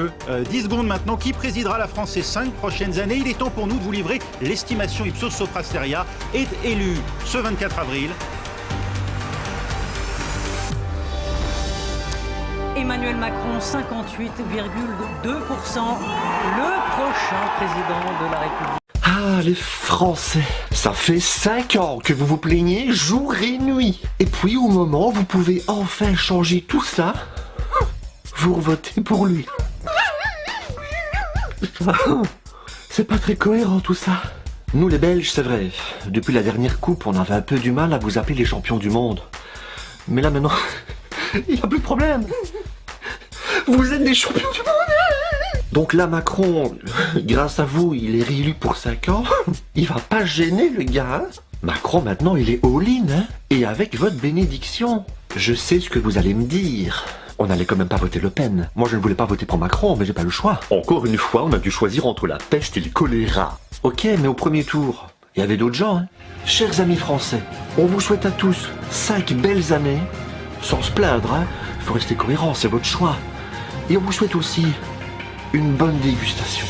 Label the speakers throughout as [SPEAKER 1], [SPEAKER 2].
[SPEAKER 1] jeu. 10 secondes maintenant. Qui présidera la France ces 5 prochaines années? Il est temps pour nous de vous livrer l'estimation Ipsos Soprasteria, est élu ce 24 avril.
[SPEAKER 2] Emmanuel Macron, 58,2%, le prochain président de la République.
[SPEAKER 3] Ah, les Français, ça fait 5 ans que vous vous plaignez jour et nuit. Et puis au moment où vous pouvez enfin changer tout ça, vous votez pour lui. C'est pas très cohérent tout ça. Nous les Belges, c'est vrai, depuis la dernière coupe, on avait un peu du mal à vous appeler les champions du monde. Mais là maintenant, il n'y a plus de problème. Vous êtes des champions du monde. Donc là, Macron, grâce à vous, il est réélu pour 5 ans. Il va pas gêner le gars. Hein. Macron, maintenant, il est all-in. Hein. Et avec votre bénédiction, je sais ce que vous allez me dire. On n'allait quand même pas voter Le Pen. Moi, je ne voulais pas voter pour Macron, mais j'ai pas le choix. Encore une fois, on a dû choisir entre la peste et le choléra. Ok, mais au premier tour, il y avait d'autres gens. Hein. Chers amis français, on vous souhaite à tous 5 belles années. Sans se plaindre, hein. Faut rester cohérent, c'est votre choix. Et on vous souhaite aussi une bonne dégustation.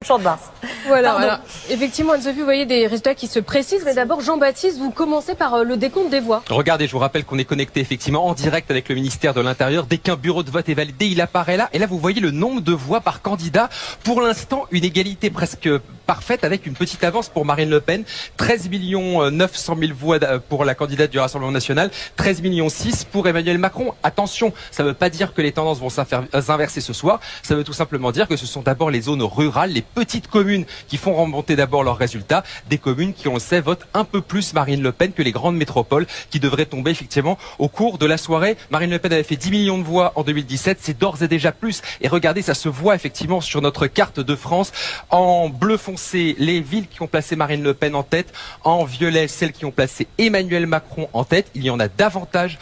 [SPEAKER 4] Champ de Mars.
[SPEAKER 5] Voilà. Effectivement, Anne-Sophie, vous voyez des résultats qui se précisent. Mais d'abord, Jean-Baptiste, vous commencez par le décompte des voix.
[SPEAKER 6] Regardez, je vous rappelle qu'on est connecté effectivement en direct avec le ministère de l'Intérieur. Dès qu'un bureau de vote est validé, il apparaît là. Et là, vous voyez le nombre de voix par candidat. Pour l'instant, une égalité presque parfaite avec une petite avance pour Marine Le Pen. 13 900 000 voix pour la candidate du Rassemblement National. 13 millions 6 pour Emmanuel Macron. Attention, ça ne veut pas dire que les tendances vont s'inverser ce soir. Ça veut tout simplement dire que ce sont d'abord les zones rurales, les petites communes qui font remonter d'abord leurs résultats, des communes qui, on le sait, votent un peu plus Marine Le Pen que les grandes métropoles qui devraient tomber effectivement au cours de la soirée. Marine Le Pen avait fait 10 millions de voix en 2017, c'est d'ores et déjà plus. Et regardez, ça se voit effectivement sur notre carte de France. En bleu foncé, les villes qui ont placé Marine Le Pen en tête. En violet, celles qui ont placé Emmanuel Macron en tête. Il y en a davantage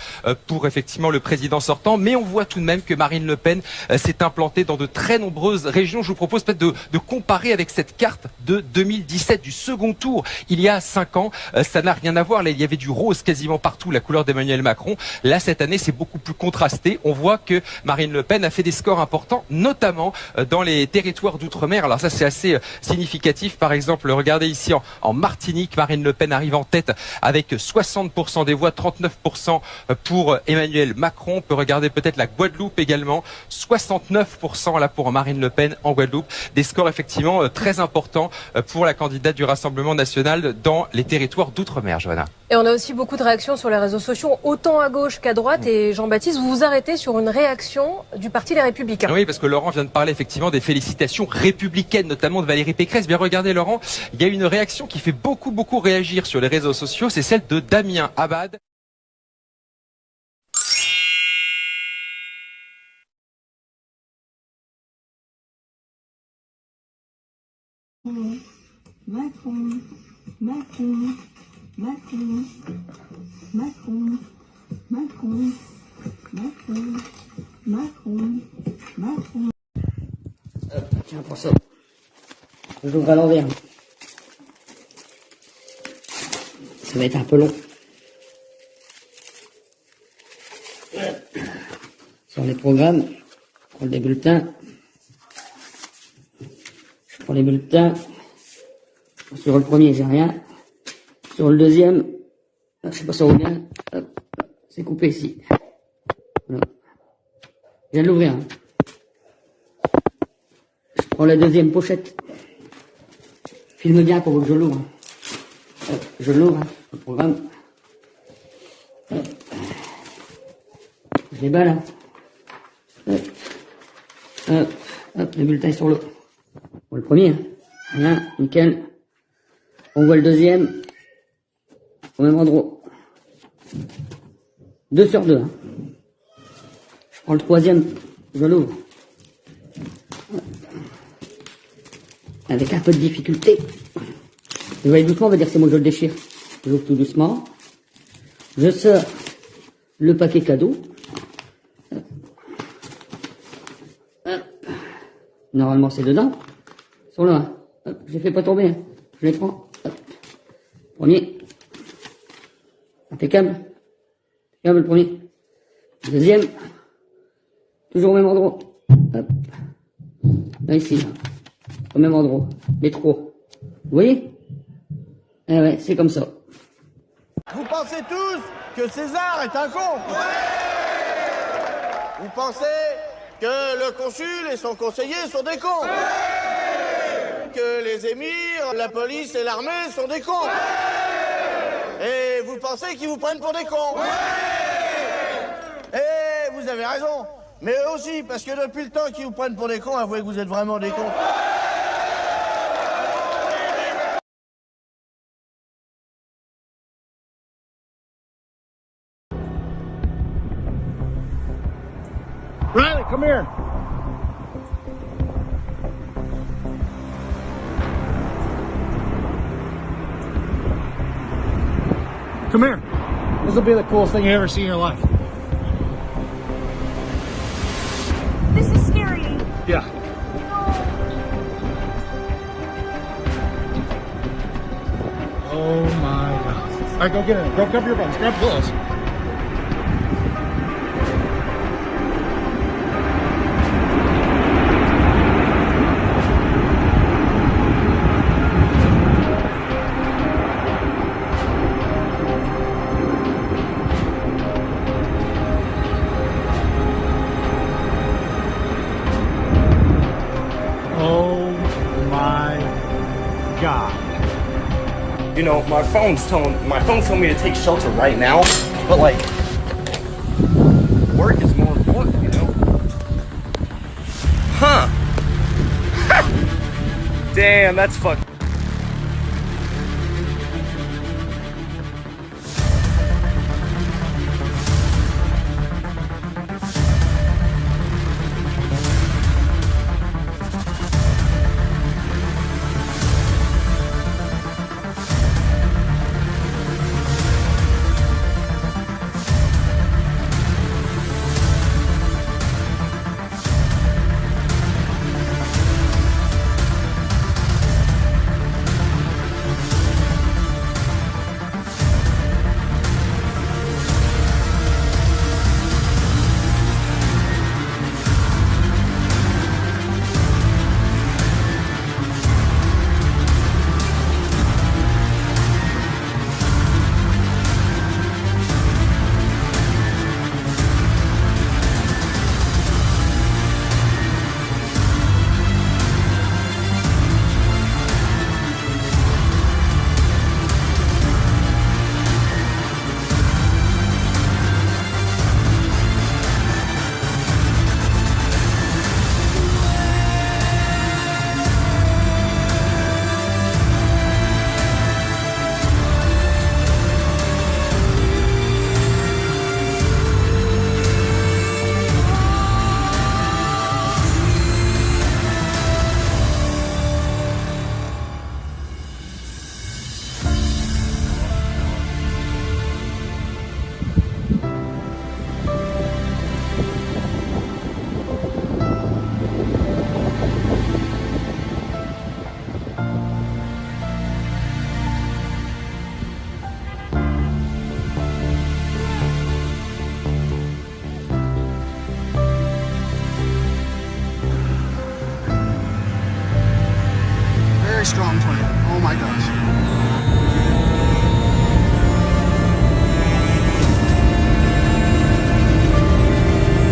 [SPEAKER 6] pour effectivement le président sortant. Mais on voit tout de même que Marine Le Pen s'est implantée dans de très nombreuses régions. Je vous propose peut-être de comparer avec cette carte de 2017 du second tour. Il y a 5 ans, ça n'a rien à voir. Là, il y avait du rose quasiment partout, la couleur d'Emmanuel Macron. Là, cette année, c'est beaucoup plus contrasté. On voit que Marine Le Pen a fait des scores importants, notamment dans les territoires d'outre-mer. Alors ça, c'est assez significatif. Par exemple, regardez ici en Martinique, Marine Le Pen arrive en tête avec 60% des voix, 39% pour Emmanuel Macron. On peut regarder peut-être la Guadeloupe également, 69% là pour Marine Le Pen en Guadeloupe. Des scores effectivement très importants pour la candidate du Rassemblement National dans les territoires d'outre-mer, Johanna.
[SPEAKER 5] Et on a aussi beaucoup de réactions sur les réseaux sociaux, autant à gauche qu'à droite. Et Jean-Baptiste, vous vous arrêtez sur une réaction du Parti Les Républicains.
[SPEAKER 6] Oui, parce que Laurent vient de parler effectivement des félicitations républicaines, notamment de Valérie Pécresse. Bien regardez Laurent, il y a une réaction qui fait beaucoup réagir sur les réseaux sociaux, c'est celle de Damien Abad.
[SPEAKER 7] Macron, Macron, Macron, Macron, Macron, Macron, Macron, Macron.
[SPEAKER 8] Tiens, pour ça, je l'ouvre à l'envers. Ça va être un peu long. Sur les programmes, je prends les bulletins. Je prends les bulletins. Sur le premier, j'ai rien. Sur le deuxième, je sais pas ça où bien. C'est coupé ici. Voilà. Je viens de l'ouvrir. Hein. Je prends la deuxième pochette. Filme bien pour que je l'ouvre. Je l'ouvre, hein, le programme. Je les balle. Hop, les bulletins sur l'autre. Pour le premier, hein. Rien, nickel. On voit le deuxième au même endroit. 2 sur 2. Hein. Je prends le troisième, je l'ouvre. Avec un peu de difficulté. Vous voyez doucement, on va dire que c'est moi je le déchire. J'ouvre tout doucement. Je sors le paquet cadeau. Normalement c'est dedans. Ils sont là. Hop, je les fais pas tomber. Hein. Je les prends. Hop. Premier. Impeccable. Impeccable le premier. Deuxième. Toujours au même endroit. Hop. Là, ici, là. Au même endroit. Les trois. Vous voyez? Ah ouais, c'est comme ça.
[SPEAKER 4] Vous pensez tous que César est un con? Vous pensez que le consul et son conseiller sont des cons? Que les émirs, la police et l'armée sont des cons? Et vous pensez qu'ils vous prennent pour des cons? Et vous avez raison. Mais eux aussi, parce que depuis le temps qu'ils vous prennent pour des cons, avouez que vous êtes vraiment des cons.
[SPEAKER 1] Riley, come here. Come here. This will be the coolest thing you ever see in your life.
[SPEAKER 7] This is scary.
[SPEAKER 1] Yeah. Oh my God. All right, go get in. Go cover your buns. Grab pillows. Oh my God.
[SPEAKER 9] You know, my phone's telling me to take shelter right now, but like, work is more important, you know? Huh. Damn, that's fucked.
[SPEAKER 10] Strong tornado. Oh my gosh.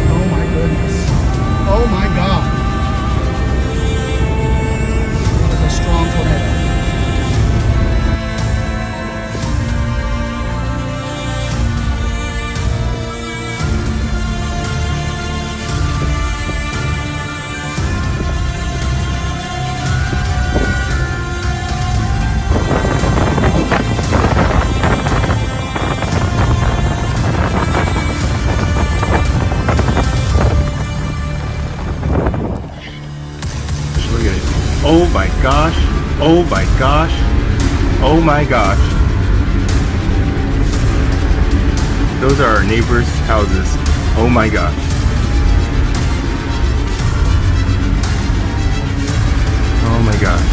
[SPEAKER 10] Oh my goodness. Oh my God. That is a strong tornado.
[SPEAKER 11] Oh my gosh, oh my gosh, oh my gosh. Those are our neighbors' houses. Oh my gosh. Oh my gosh.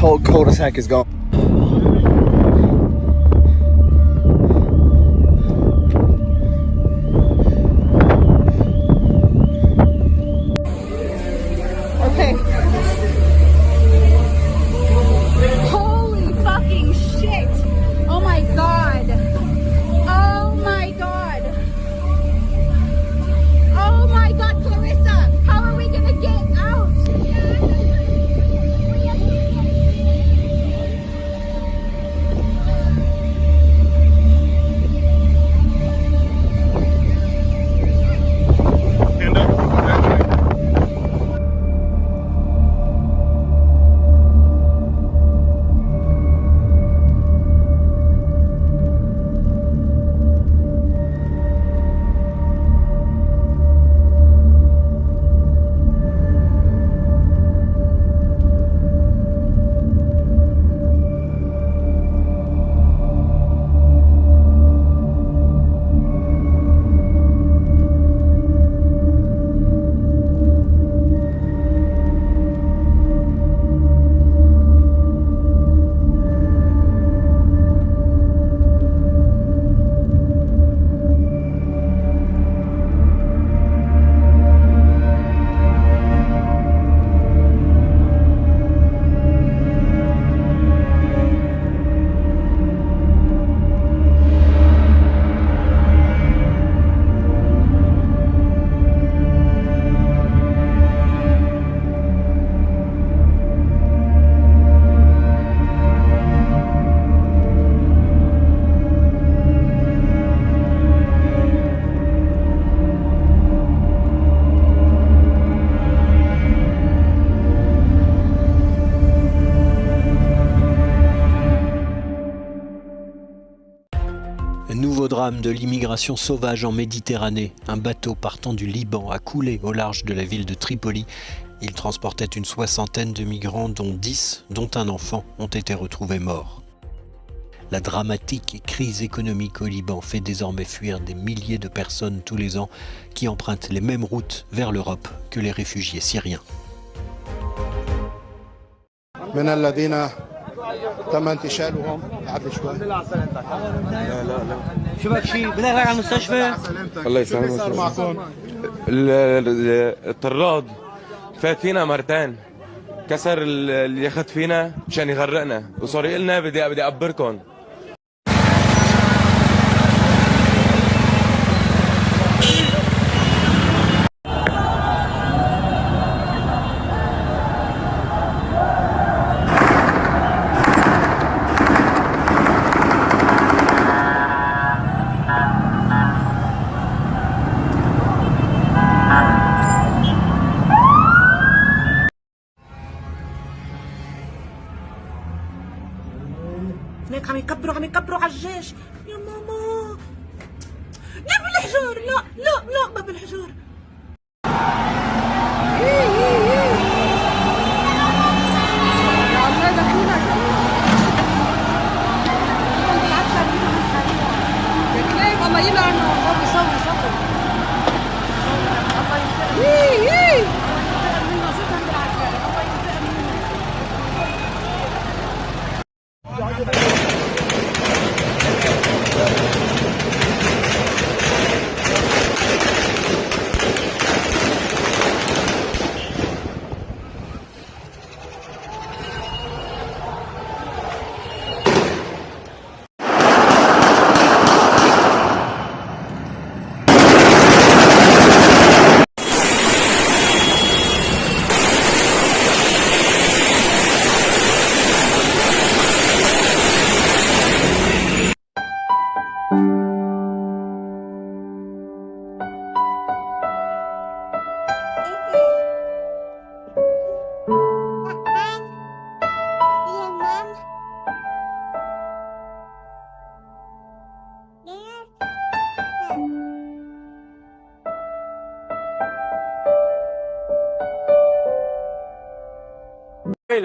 [SPEAKER 9] whole cul-de-sac is gone.
[SPEAKER 7] Okay. Holy fucking shit! Oh my god! Oh my god! Oh my god, Clarissa! How are we gonna get out?
[SPEAKER 12] Nouveau drame de l'immigration sauvage en Méditerranée. Un bateau partant du Liban a coulé au large de la ville de Tripoli. Il transportait une 60aine de migrants dont 10, dont un enfant, ont été retrouvés morts. La dramatique crise économique au Liban fait désormais fuir des milliers de personnes tous les ans qui empruntent les mêmes routes vers l'Europe que les réfugiés syriens.
[SPEAKER 13] تم انتشالهم عدل شوي لا
[SPEAKER 14] لا شو بك شيء بدنا نروح على المستشفى
[SPEAKER 13] الله يسلمك صار معكم
[SPEAKER 14] الطراد فات فينا مرتين كسر اليخت فينا مشان يغرقنا وصار يقلنا بدي اقبركم
[SPEAKER 15] هناك عم يكبروا على الجيش يا ماما لا بالحجار لا ما بالحجار
[SPEAKER 5] والله يلعنه هو بيصور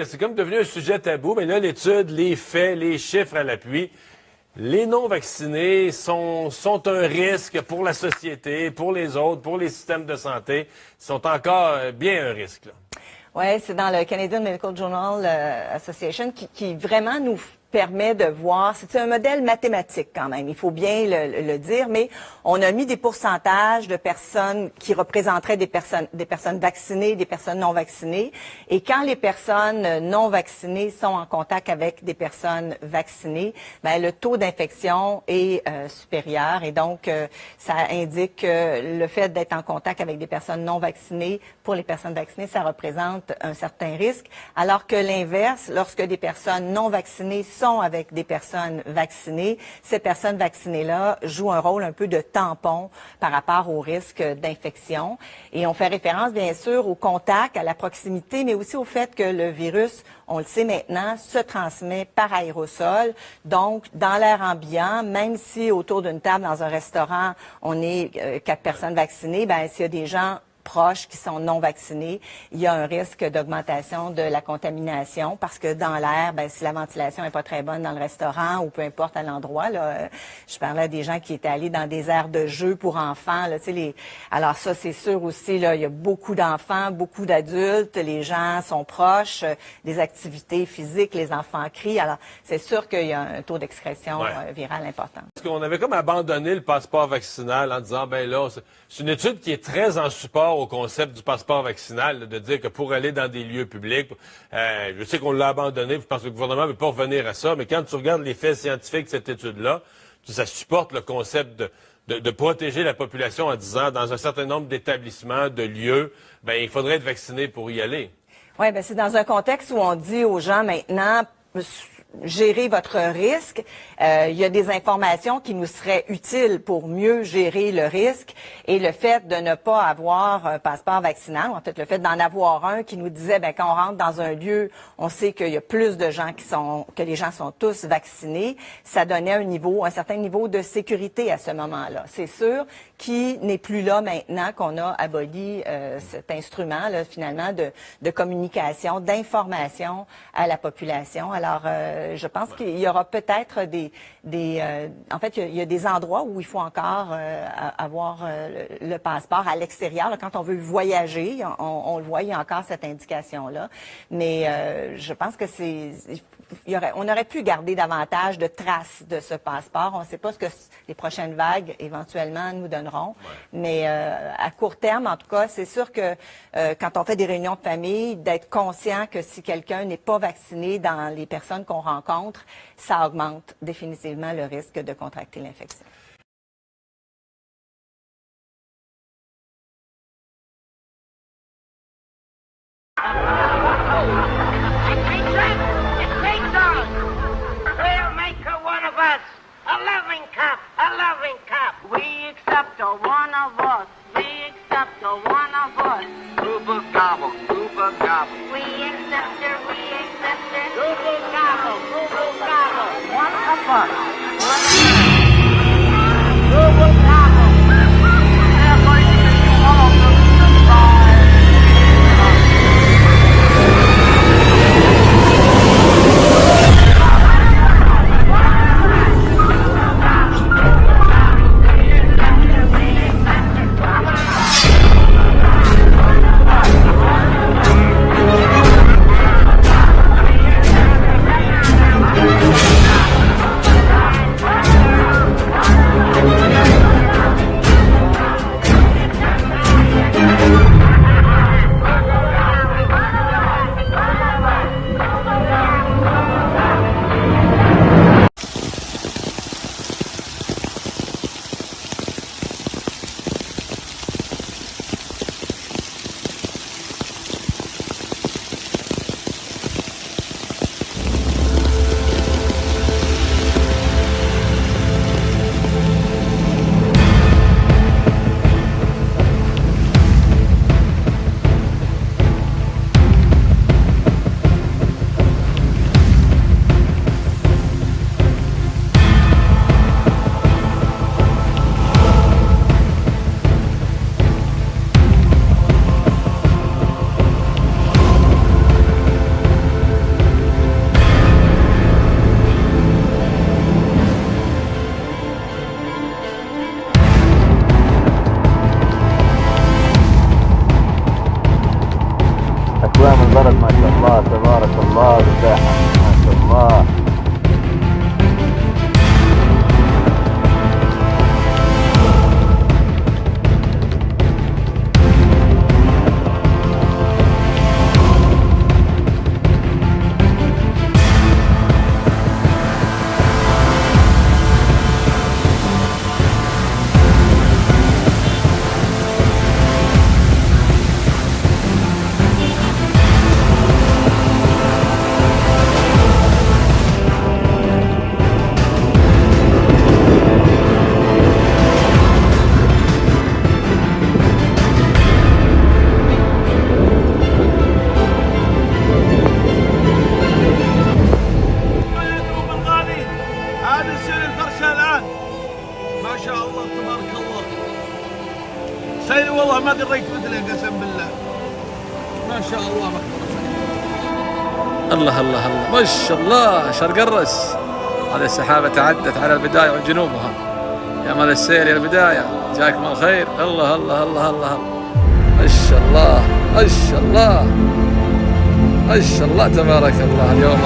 [SPEAKER 16] C'est comme devenu un sujet tabou, mais là, l'étude, les faits, les chiffres à l'appui, les non-vaccinés sont un risque pour la société, pour les autres, pour les systèmes de santé. Ils sont encore bien un risque, là.
[SPEAKER 17] Oui, c'est dans le Canadian Medical Journal Association qui vraiment nous permet de voir, c'est un modèle mathématique quand même, il faut bien le dire, mais on a mis des pourcentages de personnes qui représenteraient des personnes vaccinées, des personnes non vaccinées, et quand les personnes non vaccinées sont en contact avec des personnes vaccinées, ben, le taux d'infection est supérieur, et donc ça indique que le fait d'être en contact avec des personnes non vaccinées, pour les personnes vaccinées, ça représente un certain risque, alors que l'inverse, lorsque des personnes non vaccinées sont avec des personnes vaccinées, ces personnes vaccinées-là jouent un rôle un peu de tampon par rapport au risque d'infection. Et on fait référence, bien sûr, au contact, à la proximité, mais aussi au fait que le virus, on le sait maintenant, se transmet par aérosol. Donc, dans l'air ambiant, même si autour d'une table dans un restaurant, on est 4 personnes vaccinées, ben s'il y a des gens proches qui sont non vaccinés, il y a un risque d'augmentation de la contamination parce que dans l'air, ben, si la ventilation est pas très bonne dans le restaurant ou peu importe à l'endroit, là, je parlais à des gens qui étaient allés dans des aires de jeu pour enfants, là, tu sais, alors ça c'est sûr aussi, là, il y a beaucoup d'enfants, beaucoup d'adultes, les gens sont proches, des activités physiques, les enfants crient, alors c'est sûr qu'il y a un taux d'excrétion virale important.
[SPEAKER 16] Parce qu'on avait comme abandonné le passeport vaccinal en disant, ben là, c'est une étude qui est très en support au concept du passeport vaccinal, de dire que pour aller dans des lieux publics, je sais qu'on l'a abandonné, je pense que le gouvernement ne peut pas revenir à ça, mais quand tu regardes les faits scientifiques de cette étude-là, ça supporte le concept de protéger la population en disant, dans un certain nombre d'établissements, de lieux, ben il faudrait être vacciné pour y aller.
[SPEAKER 17] Oui, ben c'est dans un contexte où on dit aux gens maintenant, gérer votre risque. Il y a des informations qui nous seraient utiles pour mieux gérer le risque et le fait de ne pas avoir un passeport vaccinal, ou en fait le fait d'en avoir un qui nous disait, ben quand on rentre dans un lieu, on sait qu'il y a plus de gens que les gens sont tous vaccinés, ça donnait un certain niveau de sécurité à ce moment-là. C'est sûr qui n'est plus là maintenant qu'on a aboli cet instrument là, finalement de communication, d'information à la population. Alors je pense qu'il y aura peut-être en fait, il y a des endroits où il faut encore avoir le passeport à l'extérieur. Là, quand on veut voyager, on le voit, il y a encore cette indication-là. Mais je pense que on aurait pu garder davantage de traces de ce passeport. On ne sait pas ce que les prochaines vagues, éventuellement, nous donneront. Mais à court terme, en tout cas, c'est sûr que quand on fait des réunions de famille, d'être conscient que si quelqu'un n'est pas vacciné dans les personnes qu'on rencontre, ça augmente définitivement le risque de contracter l'infection.
[SPEAKER 18] We'll make her one of us, a loving cup. We accept her one of us. We accept her one of us. Gooba gobble, gooba gobble. We accept her. Gooba gobble, one of us. Gooba gobble. They're going to be all of them goodbye.
[SPEAKER 19] سيد والله ما دريت مثله قسم بالله. ما شاء الله الله الله الله ما شاء الله شرق الرس. هذه السحابة تعدت على البداية وجنوبها. يا مال السير يا البداية جاكم الخير. الله الله الله الله ما شاء الله ما شاء الله ما شاء الله تبارك الله. اليوم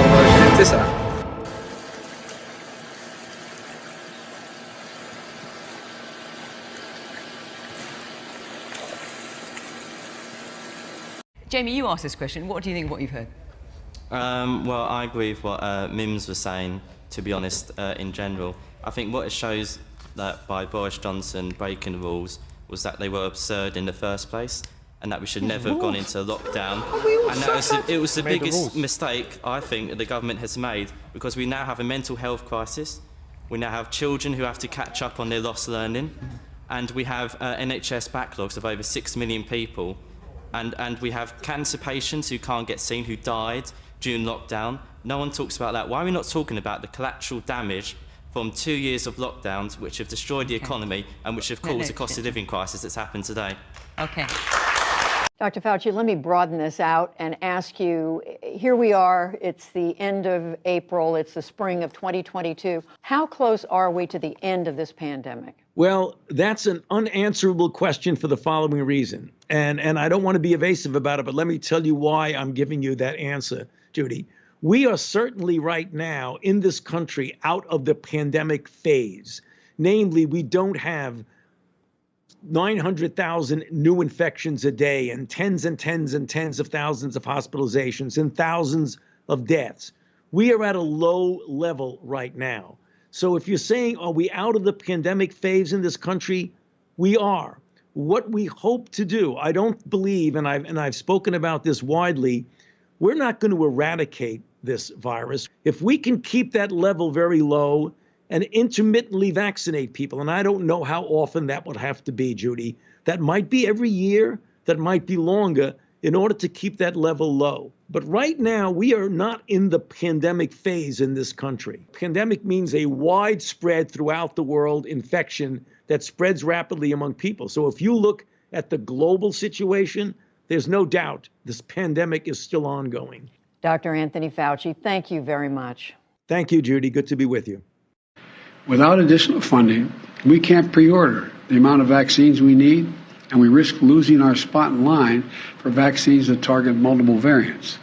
[SPEAKER 19] 24/9.
[SPEAKER 20] Jamie, you asked this question. What do you think of what you've heard?
[SPEAKER 21] Well, I agree with what Mims was saying, to be honest, in general. I think what it shows that by Boris Johnson breaking the rules was that they were absurd in the first place and that we should never have gone into lockdown. And that it was the biggest mistake, I think, that the government has made, because we now have a mental health crisis, we now have children who have to catch up on their lost learning, and we have NHS backlogs of over 6 million people. And we have cancer patients who can't get seen, who died during lockdown. No one talks about that. Why are we not talking about the collateral damage from 2 years of lockdowns, which have destroyed the economy and which have caused the cost of living crisis that's happened today?
[SPEAKER 20] Okay.
[SPEAKER 22] Dr. Fauci, let me broaden this out and ask you, here we are, it's the end of April, it's the spring of 2022. How close are we to the end of this pandemic?
[SPEAKER 19] Well, that's an unanswerable question for the following reason. And I don't want to be evasive about it, but let me tell you why I'm giving you that answer, Judy. We are certainly right now in this country out of the pandemic phase. Namely, we don't have 900,000 new infections a day and tens and tens and tens of thousands of hospitalizations and thousands of deaths. We are at a low level right now. So if you're saying, are we out of the pandemic phase in this country? We are. What we hope to do, I don't believe, and I've spoken about this widely, we're not going to eradicate this virus. If we can keep that level very low and intermittently vaccinate people, and I don't know how often that would have to be, Judy. That might be every year, that might be longer, in order to keep that level low. But right now, we are not in the pandemic phase in this country. Pandemic means a widespread throughout the world infection that spreads rapidly among people. So if you look at the global situation, there's no doubt this pandemic is still ongoing.
[SPEAKER 22] Dr. Anthony Fauci, thank you very much.
[SPEAKER 19] Thank you, Judy. Good to be with you.
[SPEAKER 23] Without additional funding, we can't pre-order the amount of vaccines we need, and we risk losing our spot in line for vaccines that target multiple variants.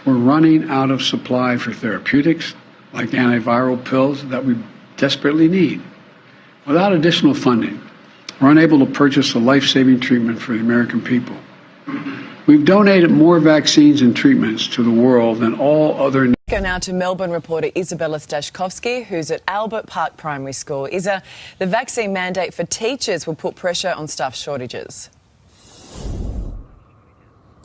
[SPEAKER 23] We're running out of supply for therapeutics, like antiviral pills that we desperately need. Without additional funding, we're unable to purchase a life-saving treatment for the American people. We've donated more vaccines and treatments to the world than all other.
[SPEAKER 24] Go now to Melbourne reporter Isabella Stashkovsky, who's at Albert Park Primary School. Isa, the vaccine mandate for teachers will put pressure on staff shortages.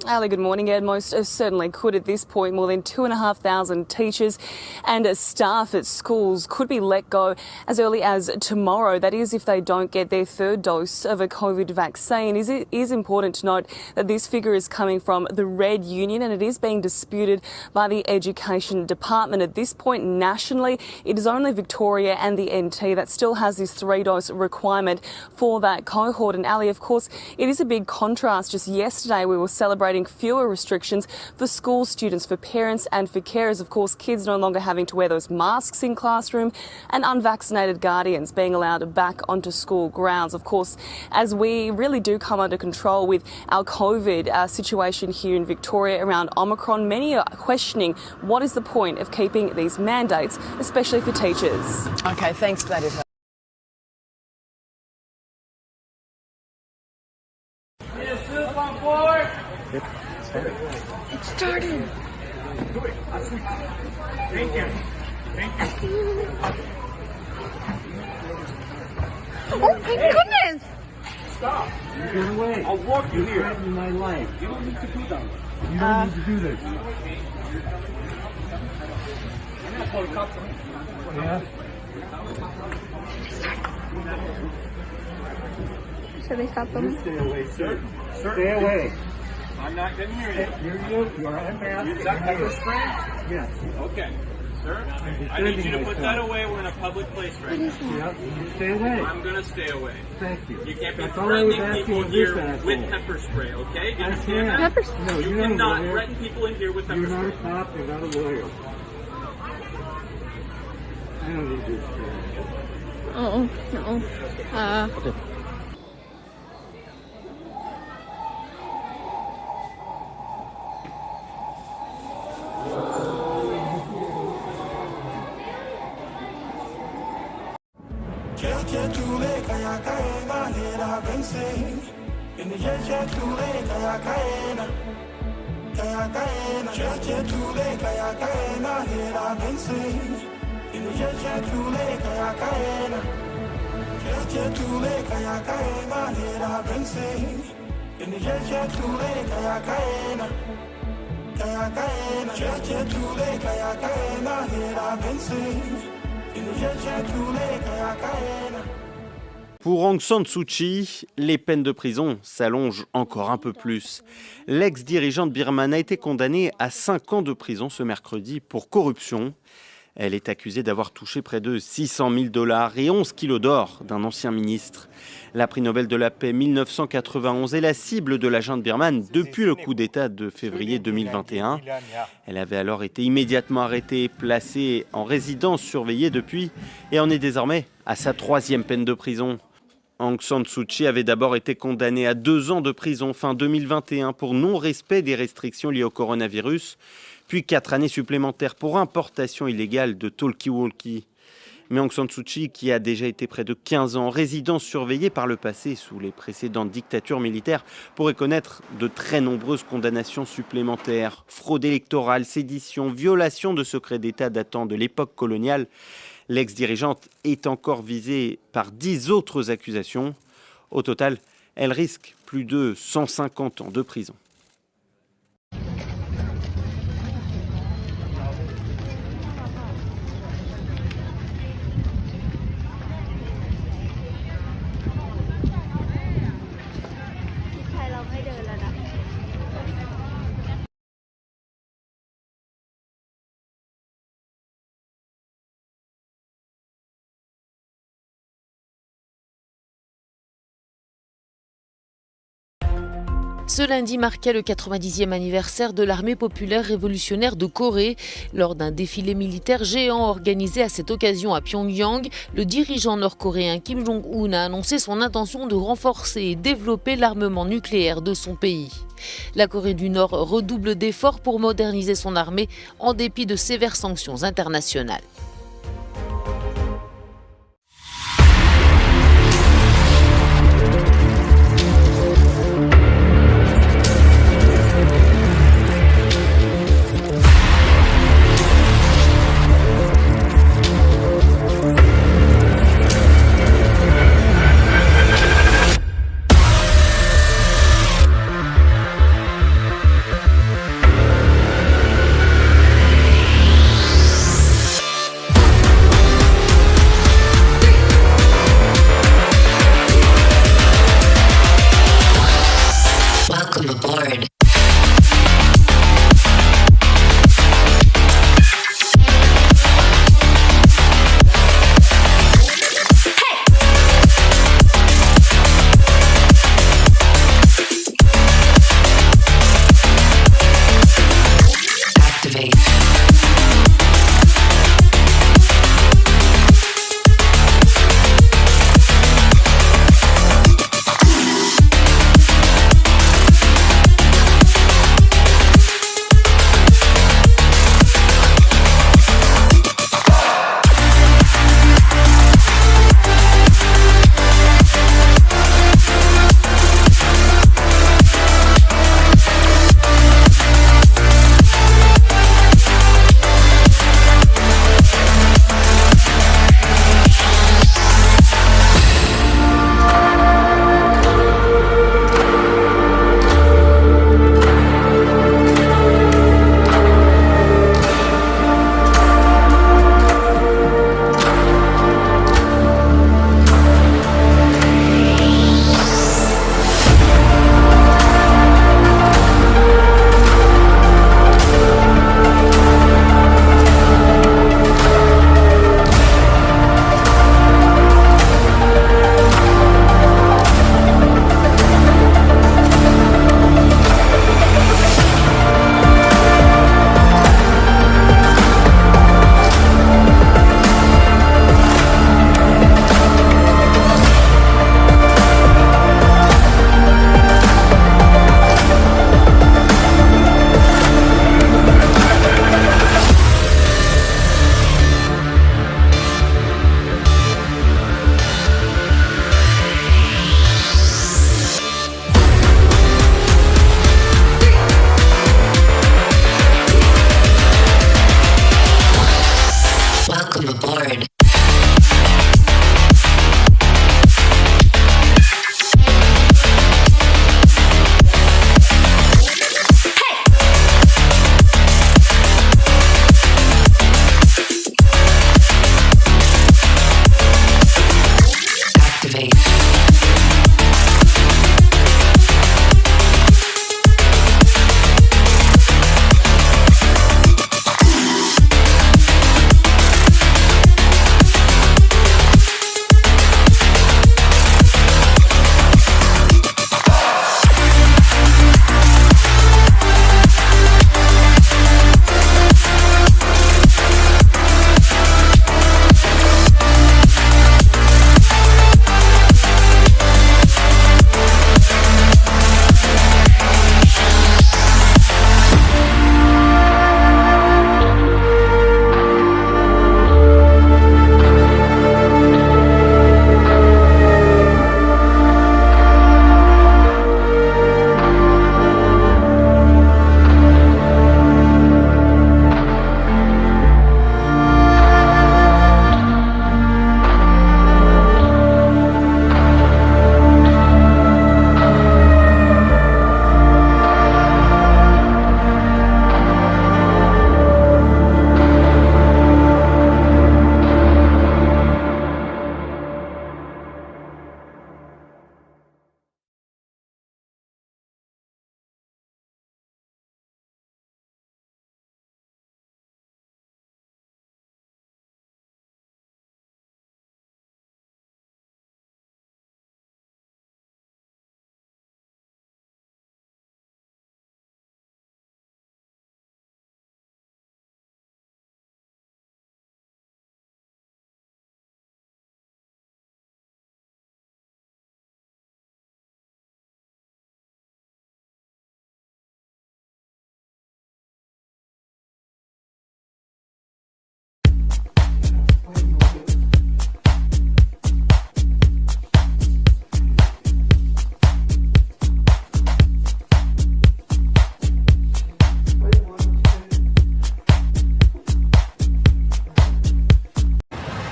[SPEAKER 25] Ali, good morning. Ed, most certainly could at this point. More than 2,500 teachers and staff at schools could be let go as early as tomorrow. That is, if they don't get their third dose of a COVID vaccine. It is important to note that this figure is coming from the Red Union and it is being disputed by the Education Department. At this point, nationally, it is only Victoria and the NT that still has this 3-dose requirement for that cohort. And Ali, of course, it is a big contrast. Just yesterday, we were celebrating fewer restrictions for school students, for parents and for carers. Of course, kids no longer having to wear those masks in classroom and unvaccinated guardians being allowed back onto school grounds. Of course, as we really do come under control with our COVID situation here in Victoria around Omicron, many are questioning what is the point of keeping these mandates, especially for teachers.
[SPEAKER 24] Okay, thanks for that, Eva.
[SPEAKER 18] It started. Thank you. Thank you. Oh my goodness!
[SPEAKER 26] Stop. You're getting away. I'll walk you here. You're my life. You don't need to do that. You don't need to do this. I'm not calling cops on you. Yeah.
[SPEAKER 18] Should they stop them?
[SPEAKER 26] You stay away, sir. Stay away. I'm not getting near you. Near you. You're on mask. You're not pepper spray? Yes. Okay. sir. I need you to put that away. We're in a public place right now. Stay away. I'm going to stay away. Thank you. You can't be That's all I was threatening asking people of here this asshole. with pepper spray, okay? Do you I understand can't. that?
[SPEAKER 5] Pepper spray?
[SPEAKER 26] No,
[SPEAKER 5] You
[SPEAKER 26] you cannot lawyer. threaten people in here with pepper You're spray. not a cop. You're not a lawyer. I don't need this.
[SPEAKER 5] Oh, no.
[SPEAKER 1] Pour Aung San Suu Kyi, les peines de prison s'allongent encore un peu plus. L'ex-dirigeante birmane a été condamnée à 5 ans de prison ce mercredi pour corruption. Elle est accusée d'avoir touché près de 600 000 $ et 11 kilos d'or d'un ancien ministre. La prix Nobel de la paix 1991 est la cible de la junte birmane depuis le coup d'État de février 2021. Elle avait alors été immédiatement arrêtée, placée en résidence surveillée depuis et en est désormais à sa 3e peine de prison. Aung San Suu Kyi avait d'abord été condamnée à 2 ans de prison fin 2021 pour non-respect des restrictions liées au coronavirus, puis 4 années supplémentaires pour importation illégale de talkie-walkie. Mais Aung San Suu Kyi, qui a déjà été près de 15 ans en résidence surveillée par le passé sous les précédentes dictatures militaires, pourrait connaître de très nombreuses condamnations supplémentaires. Fraude électorale, sédition, violation de secrets d'État datant de l'époque coloniale. L'ex-dirigeante est encore visée par 10 autres accusations. Au total, elle risque plus de 150 ans de prison.
[SPEAKER 2] Ce lundi marquait le 90e anniversaire de l'armée populaire révolutionnaire de Corée. Lors d'un défilé militaire géant organisé à cette occasion à Pyongyang, le dirigeant nord-coréen Kim Jong-un a annoncé son intention de renforcer et développer l'armement nucléaire de son pays. La Corée du Nord redouble d'efforts pour moderniser son armée en dépit de sévères sanctions internationales.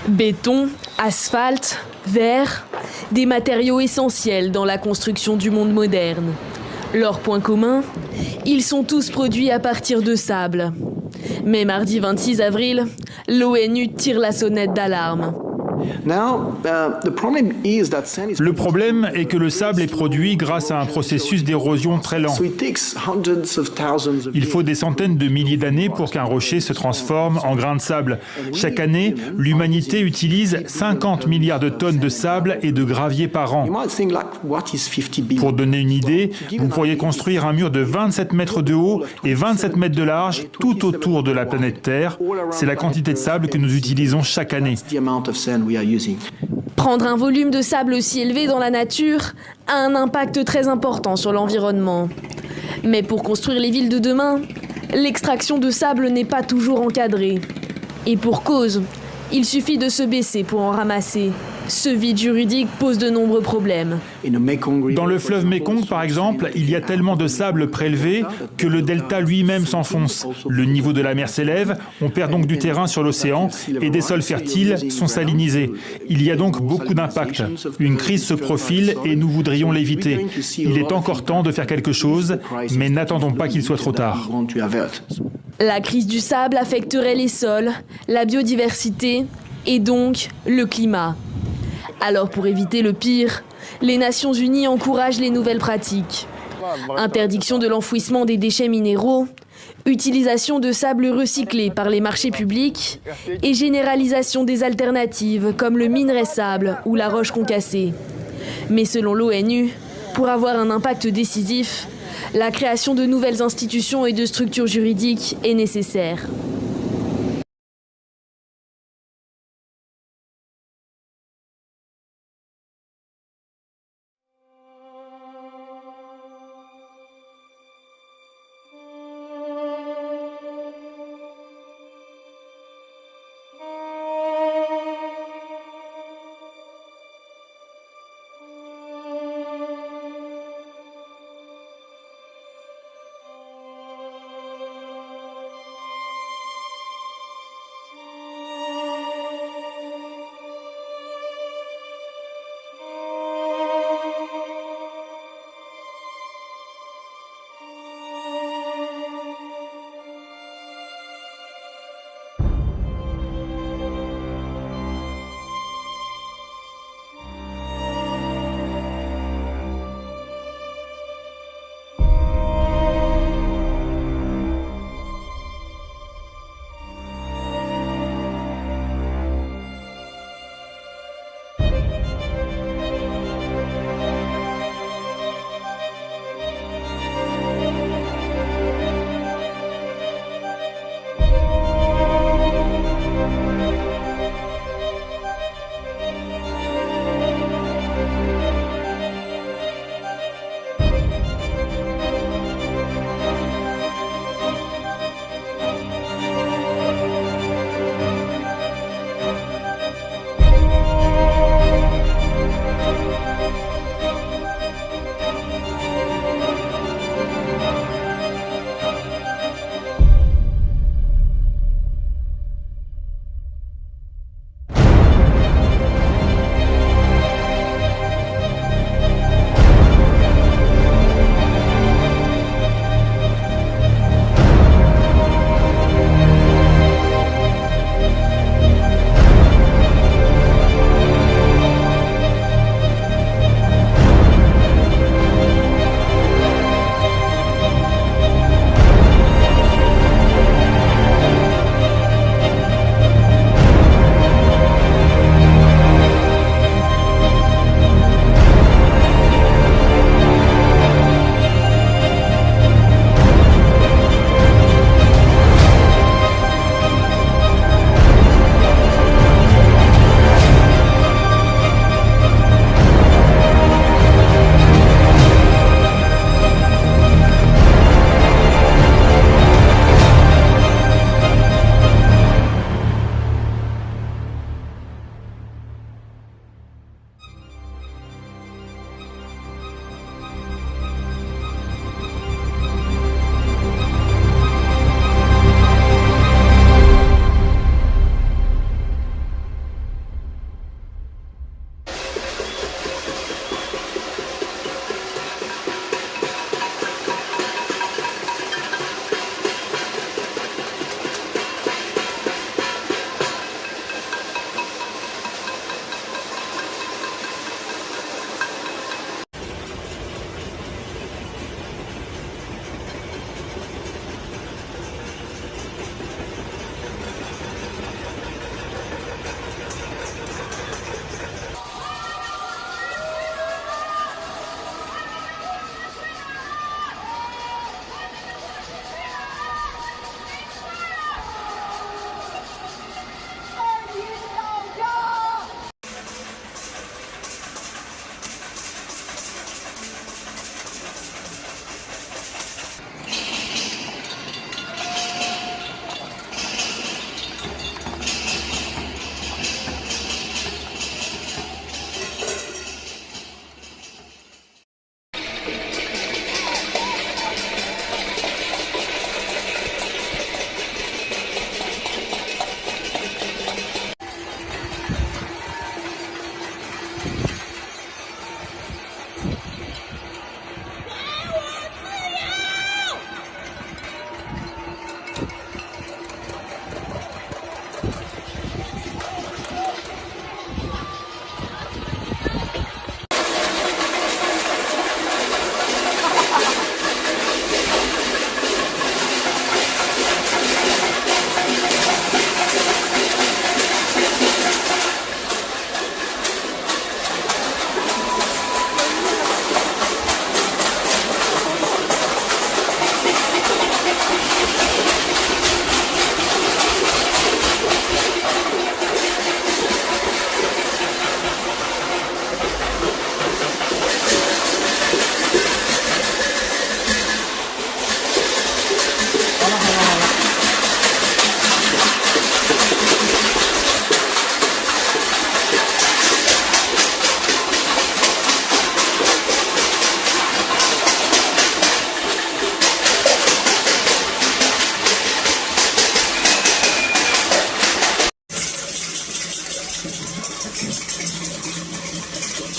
[SPEAKER 3] Béton, asphalte, verre, des matériaux essentiels dans la construction du monde moderne. Leur point commun, ils sont tous produits à partir de sable. Mais mardi 26 avril, l'ONU tire la sonnette d'alarme.
[SPEAKER 4] Le problème est que le sable est produit grâce à un processus d'érosion très lent. Il faut des centaines de milliers d'années pour qu'un rocher se transforme en grain de sable. Chaque année, l'humanité utilise 50 milliards de tonnes de sable et de gravier par an. Pour donner une idée, vous pourriez construire un mur de 27 mètres de haut et 27 mètres de large tout autour de la planète Terre. C'est la quantité de sable que nous utilisons chaque année.
[SPEAKER 3] Prendre un volume de sable aussi élevé dans la nature a un impact très important sur l'environnement. Mais pour construire les villes de demain, l'extraction de sable n'est pas toujours encadrée. Et pour cause, il suffit de se baisser pour en ramasser. Ce vide juridique pose de nombreux problèmes.
[SPEAKER 4] Dans le fleuve Mékong, par exemple, il y a tellement de sable prélevé que le delta lui-même s'enfonce. Le niveau de la mer s'élève, on perd donc du terrain sur l'océan et des sols fertiles sont salinisés. Il y a donc beaucoup d'impact. Une crise se profile et nous voudrions l'éviter. Il est encore temps de faire quelque chose, mais n'attendons pas qu'il soit trop tard.
[SPEAKER 3] La crise du sable affecterait les sols, la biodiversité et donc le climat. Alors pour éviter le pire, les Nations Unies encouragent les nouvelles pratiques. Interdiction de l'enfouissement des déchets minéraux, utilisation de sable recyclé par les marchés publics et généralisation des alternatives comme le minerai sable ou la roche concassée. Mais selon l'ONU, pour avoir un impact décisif, la création de nouvelles institutions et de structures juridiques est nécessaire.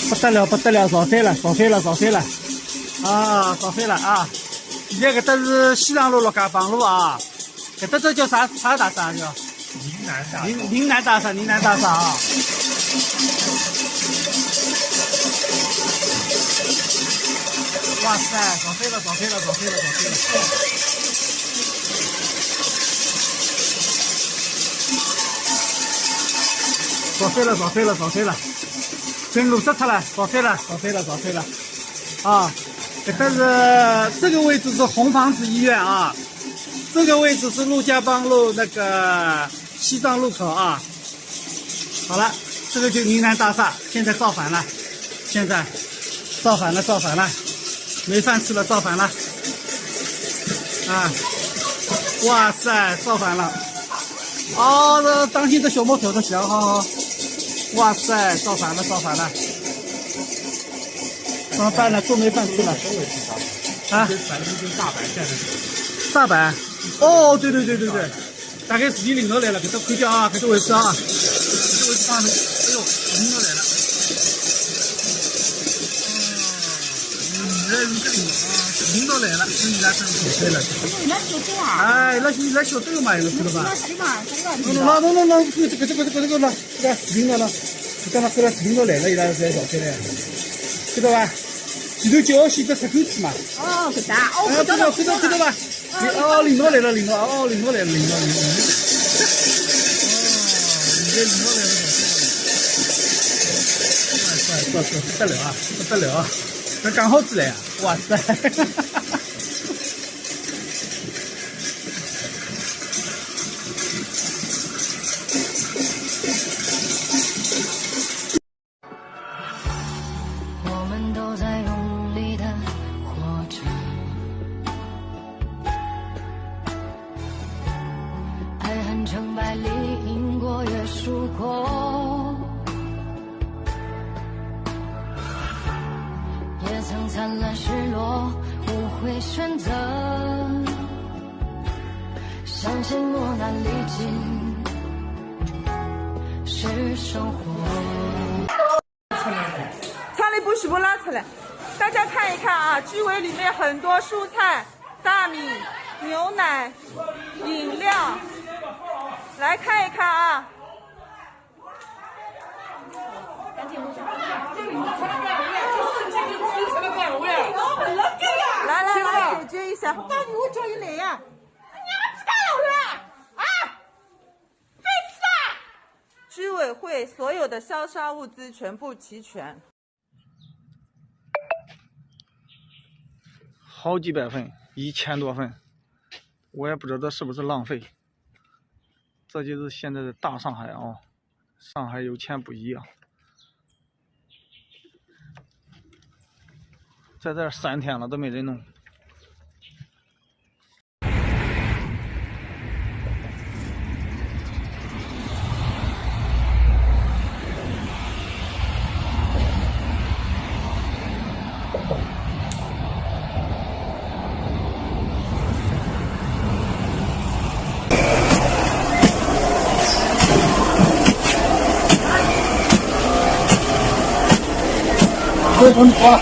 [SPEAKER 6] 不得了，不得了，造反了，造反了，造反了！啊，造反了啊！现在搿搭是西藏路陆家浜路啊，搿搭这叫啥大厦叫？岭南大厦，岭南大厦啊！哇塞，造反了，造反了，造反了，造反了！造反了，造反了，造反了！真路杀脱了，造反了，造反了，造反了！啊，这是这个位置是红房子医院啊，这个位置是陆家浜路那个西藏路口啊。好了，这个就岭南大厦，现在造反了，现在造反了，造反了，没饭吃了，造反了！啊，哇塞，造反了！哦，这当心这小摩托的响，好好。哇塞，造反了，造反了！怎么办呢？都没饭吃了。啊？大阪。哦，对对对对对，大概自己领导来了，给他看叫啊，给他位置啊，给他位置放的。哎呦，领导来了。领导来了，是你来上火车了。哎，那小豆嘛，有知道吧？那，这个了，这个视频了，刚刚看到视频都来了，伊拉在小车了，知道吧？前头9号线的出口处嘛。哦，搿搭，哦，看到吧？哦，领导来了，领导来了。哦，现在领导来了，小车。不得了啊，不得了啊！这刚好起来啊！哇塞！
[SPEAKER 7] 我们都在用力的活着，爱恨成败里赢过也输过。也曾灿烂失落，无悔选择，相信磨难历尽是生活。
[SPEAKER 8] 餐里不许不拉出来，大家看一看啊，居委里面很多蔬菜、大米、牛奶、饮料，来看一看啊。来，解决一下。到底我叫你来呀？你还知道了啊？废吃啊！居委会所有的消杀物资全部齐全。
[SPEAKER 6] 好几百份，1000多份，我也不知道是不是浪费。这就是现在的大上海啊，上海有钱不一样。在这儿3天了都没人弄。这怎么抓？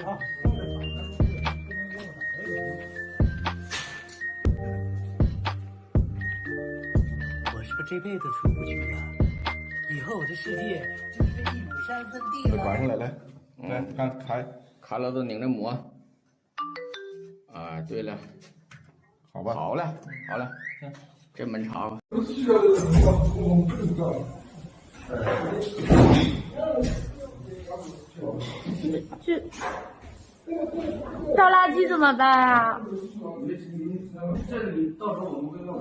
[SPEAKER 9] 我是不是这辈子出不去了？以后我的世界就是这1亩3分地了。
[SPEAKER 10] 绑上来，来，看
[SPEAKER 11] 卡了都拧着抹。啊，对了，
[SPEAKER 10] 好吧，
[SPEAKER 11] 好了，这门插。
[SPEAKER 12] 这倒垃圾怎么办啊？
[SPEAKER 9] 这里到时候我们会弄。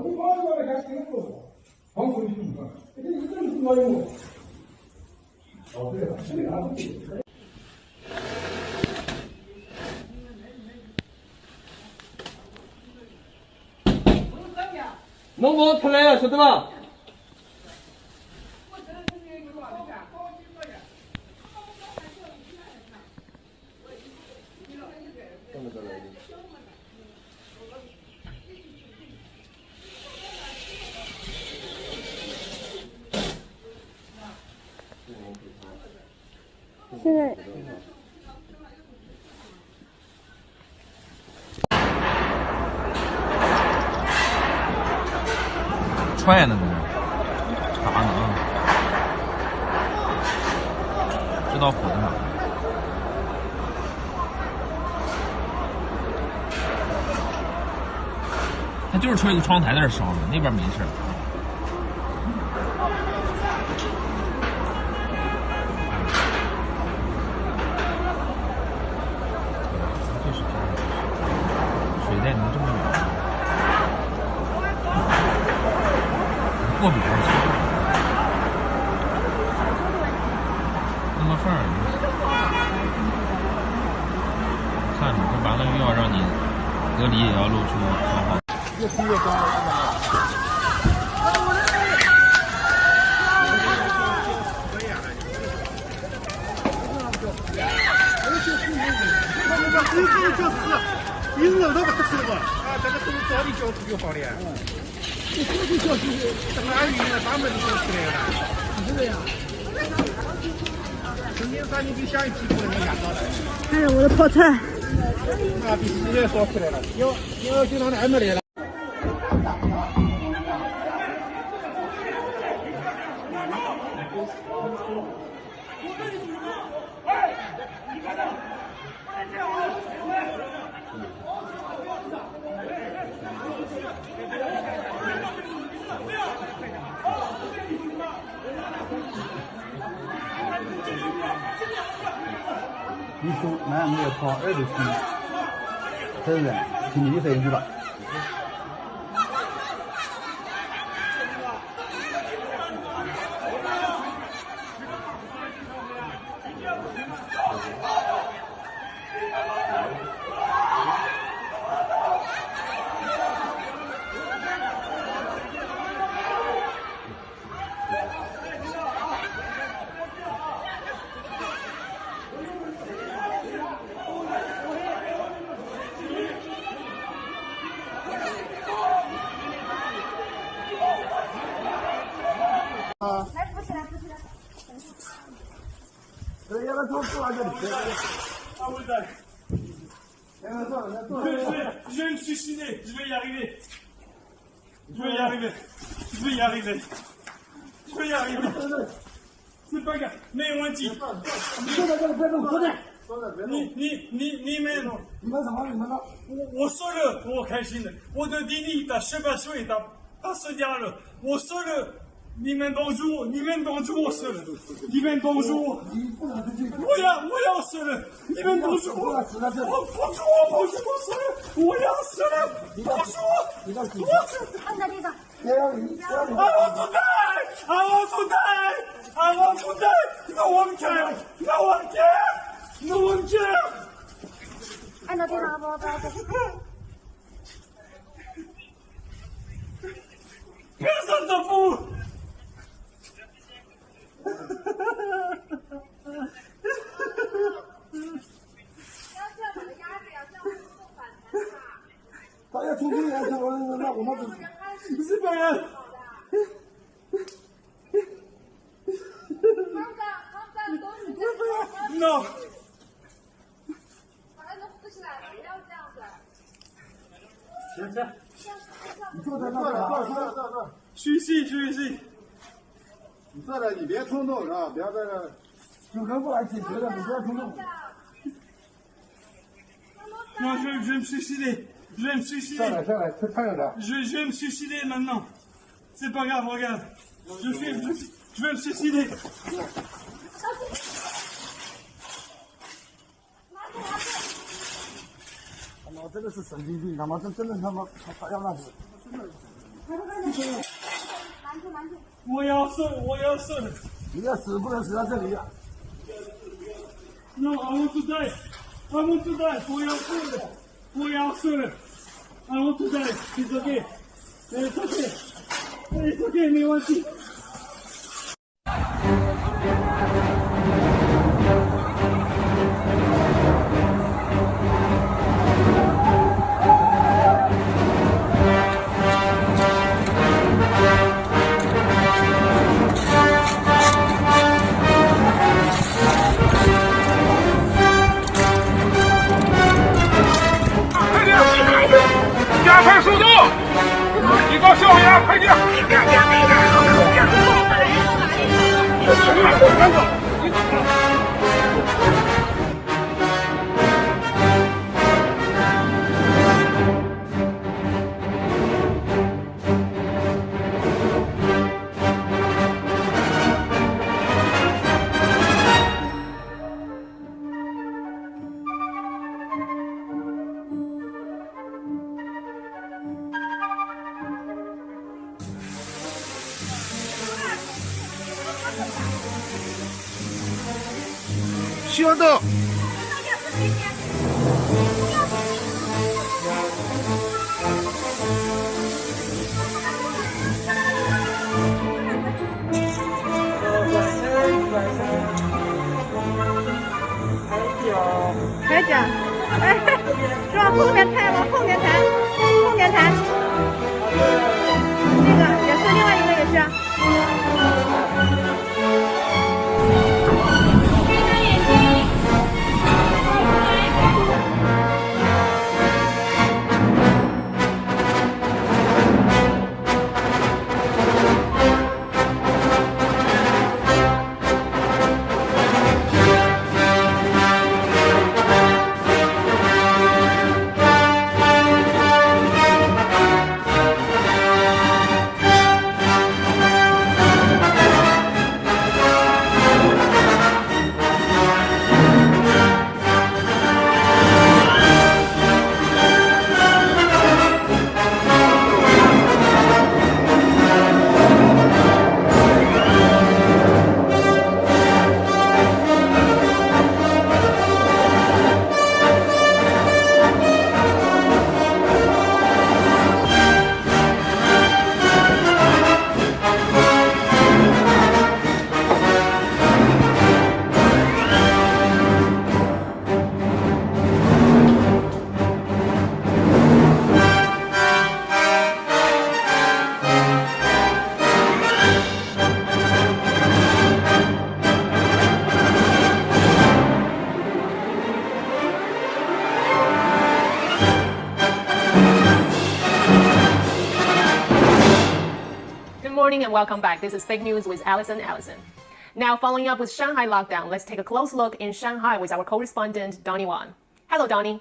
[SPEAKER 13] 农工出来了，晓得吧？
[SPEAKER 12] 现在。
[SPEAKER 14] 踹呢，咋能？这道火在哪？他就是吹个窗台在那烧呢，那边没事。这是水电能这么远？过不了，弄个缝儿，看着这完了又要让你隔离，也要露出好好。越拼越高。
[SPEAKER 6] 你肉都不吃了啊？这个是早点交出就好了呀。你早点交出，这个安运了专门就交出来了。是这样。今年3年比下一季度能压到的。
[SPEAKER 12] 看着我的泡菜。
[SPEAKER 6] 那比4月烧出来了，要经常的还没来了。
[SPEAKER 10] 你说那没有跑2头去，是不是？听你的声音去吧。
[SPEAKER 12] 来扶起来，扶起来。
[SPEAKER 10] 这要不坐坐这里。
[SPEAKER 6] Ah oui, d'accord. Je vais me suicider, je vais y arriver. Je vais y arriver. Je vais y arriver. Je vais y arriver. C'est pas grave. Mais on dit. 你们，我说了，我开心的。我的弟弟他18岁，他死掉了。我说了。你们帮助我，我死了。你们帮助我，我要死了。你们帮助我，帮助我死了。我要死了，帮助我，
[SPEAKER 12] 按在地上。
[SPEAKER 6] I want to die. No one cares. No one cares.
[SPEAKER 12] 按到地上，不要动。
[SPEAKER 6] Personne ne fout.
[SPEAKER 10] 大家出去也是我那我们
[SPEAKER 6] 是本人。No. 你坐这，坐。虚心。你坐这，你别冲动啊，不要在这。有人过来解决的，你不要冲动。Non, je vais me suicider. Je vais me suicider. Je vais me suicider maintenant. C'est pas grave, regarde. Je vais me suicider. 他妈真的是神经病，他妈真的他妈要那什么？我要死！你要死不能死在这里啊 ！No, I want to die. 我要死了 I want to die. It's okay. It's okay. 没问题。
[SPEAKER 15] 加快速度！提高效率啊！快点！学的。
[SPEAKER 12] 开讲，哎，是往后面抬，往后面抬，后面抬。那个也是，另外一个也是。
[SPEAKER 16] And welcome back. This is Fake News with Allison. Now, following up with Shanghai lockdown, let's take a close look in Shanghai with our correspondent, Donnie Wan. Hello, Donnie.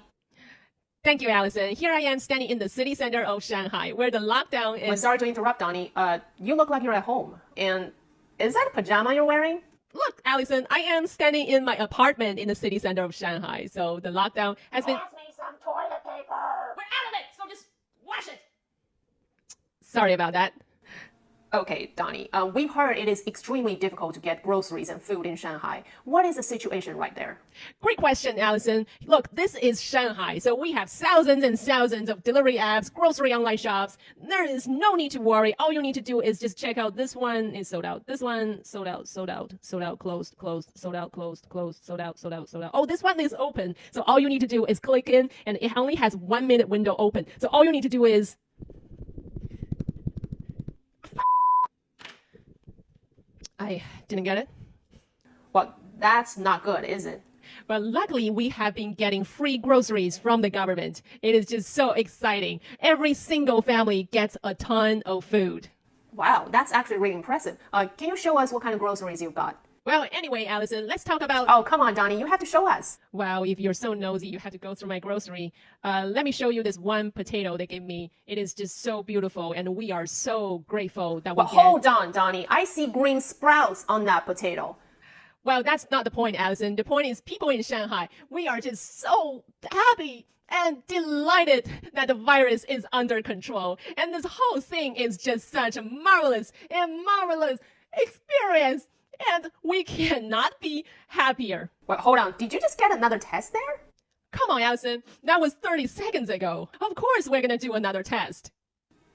[SPEAKER 17] Thank you, Allison. Here I am standing in the city center of Shanghai, where the lockdown is...
[SPEAKER 16] Well, sorry to interrupt, Donnie. You look like you're at home. And is that a pajama you're wearing?
[SPEAKER 17] Look, Allison, I am standing in my apartment in the city center of Shanghai. So the lockdown has been...
[SPEAKER 18] Pass me some toilet paper.
[SPEAKER 17] We're out of it, so just wash it. Sorry about that.
[SPEAKER 16] Okay, Donnie, we've heard it is extremely difficult to get groceries and food in Shanghai. What is the situation right there?
[SPEAKER 17] Great question, Allison. Look, this is Shanghai, so we have thousands and thousands of delivery apps, grocery online shops. There is no need to worry. All you need to do is just check out this one is sold out. This one sold out, closed, sold out, closed, sold out. Oh, this one is open. So all you need to do is click in, and it only has 1 minute window open. So all you need to do is... I didn't get it.
[SPEAKER 16] Well, that's not good, is it?
[SPEAKER 17] But luckily, we have been getting free groceries from the government. It is just so exciting. Every single family gets a ton of food.
[SPEAKER 16] Wow, that's actually really impressive. Can you show us what kind of groceries you've got?
[SPEAKER 17] Well, anyway, Allison, let's talk about...
[SPEAKER 16] Oh, come on, Donnie, you have to show us.
[SPEAKER 17] Wow, if you're so nosy, you have to go through my grocery. Let me show you this one potato they gave me. It is just so beautiful, and we are so grateful that we
[SPEAKER 16] hold on, Donnie. I see green sprouts on that potato.
[SPEAKER 17] Well, that's not the point, Allison. The point is people in Shanghai, we are just so happy and delighted that the virus is under control. And this whole thing is just such a marvelous experience. And we cannot be happier.
[SPEAKER 16] Well, hold on. Did you just get another test there?
[SPEAKER 17] Come on, Allison. That was 30 seconds ago. Of course we're going to do another test.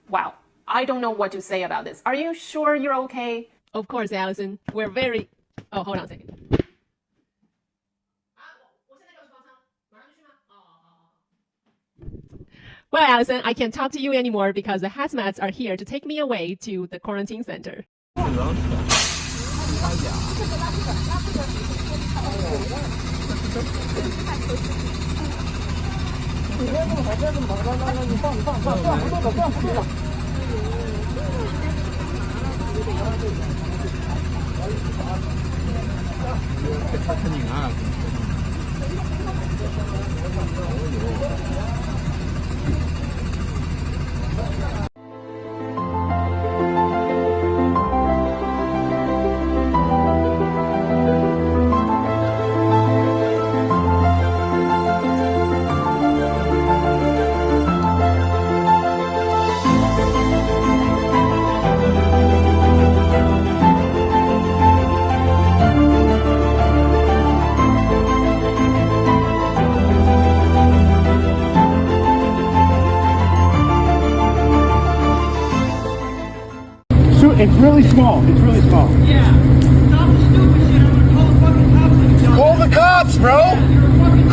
[SPEAKER 16] Wow. I don't know what to say about this. Are you sure you're okay?
[SPEAKER 17] Of course, Allison. We're very... Oh, hold on a second. Well, Allison, I can't talk to you anymore because the hazmats are here to take me away to the quarantine center.
[SPEAKER 10] It's really small. It's really small.
[SPEAKER 6] Yeah. Stop the stupid shit. I'm gonna call the fucking cops.
[SPEAKER 15] Call the cops, bro.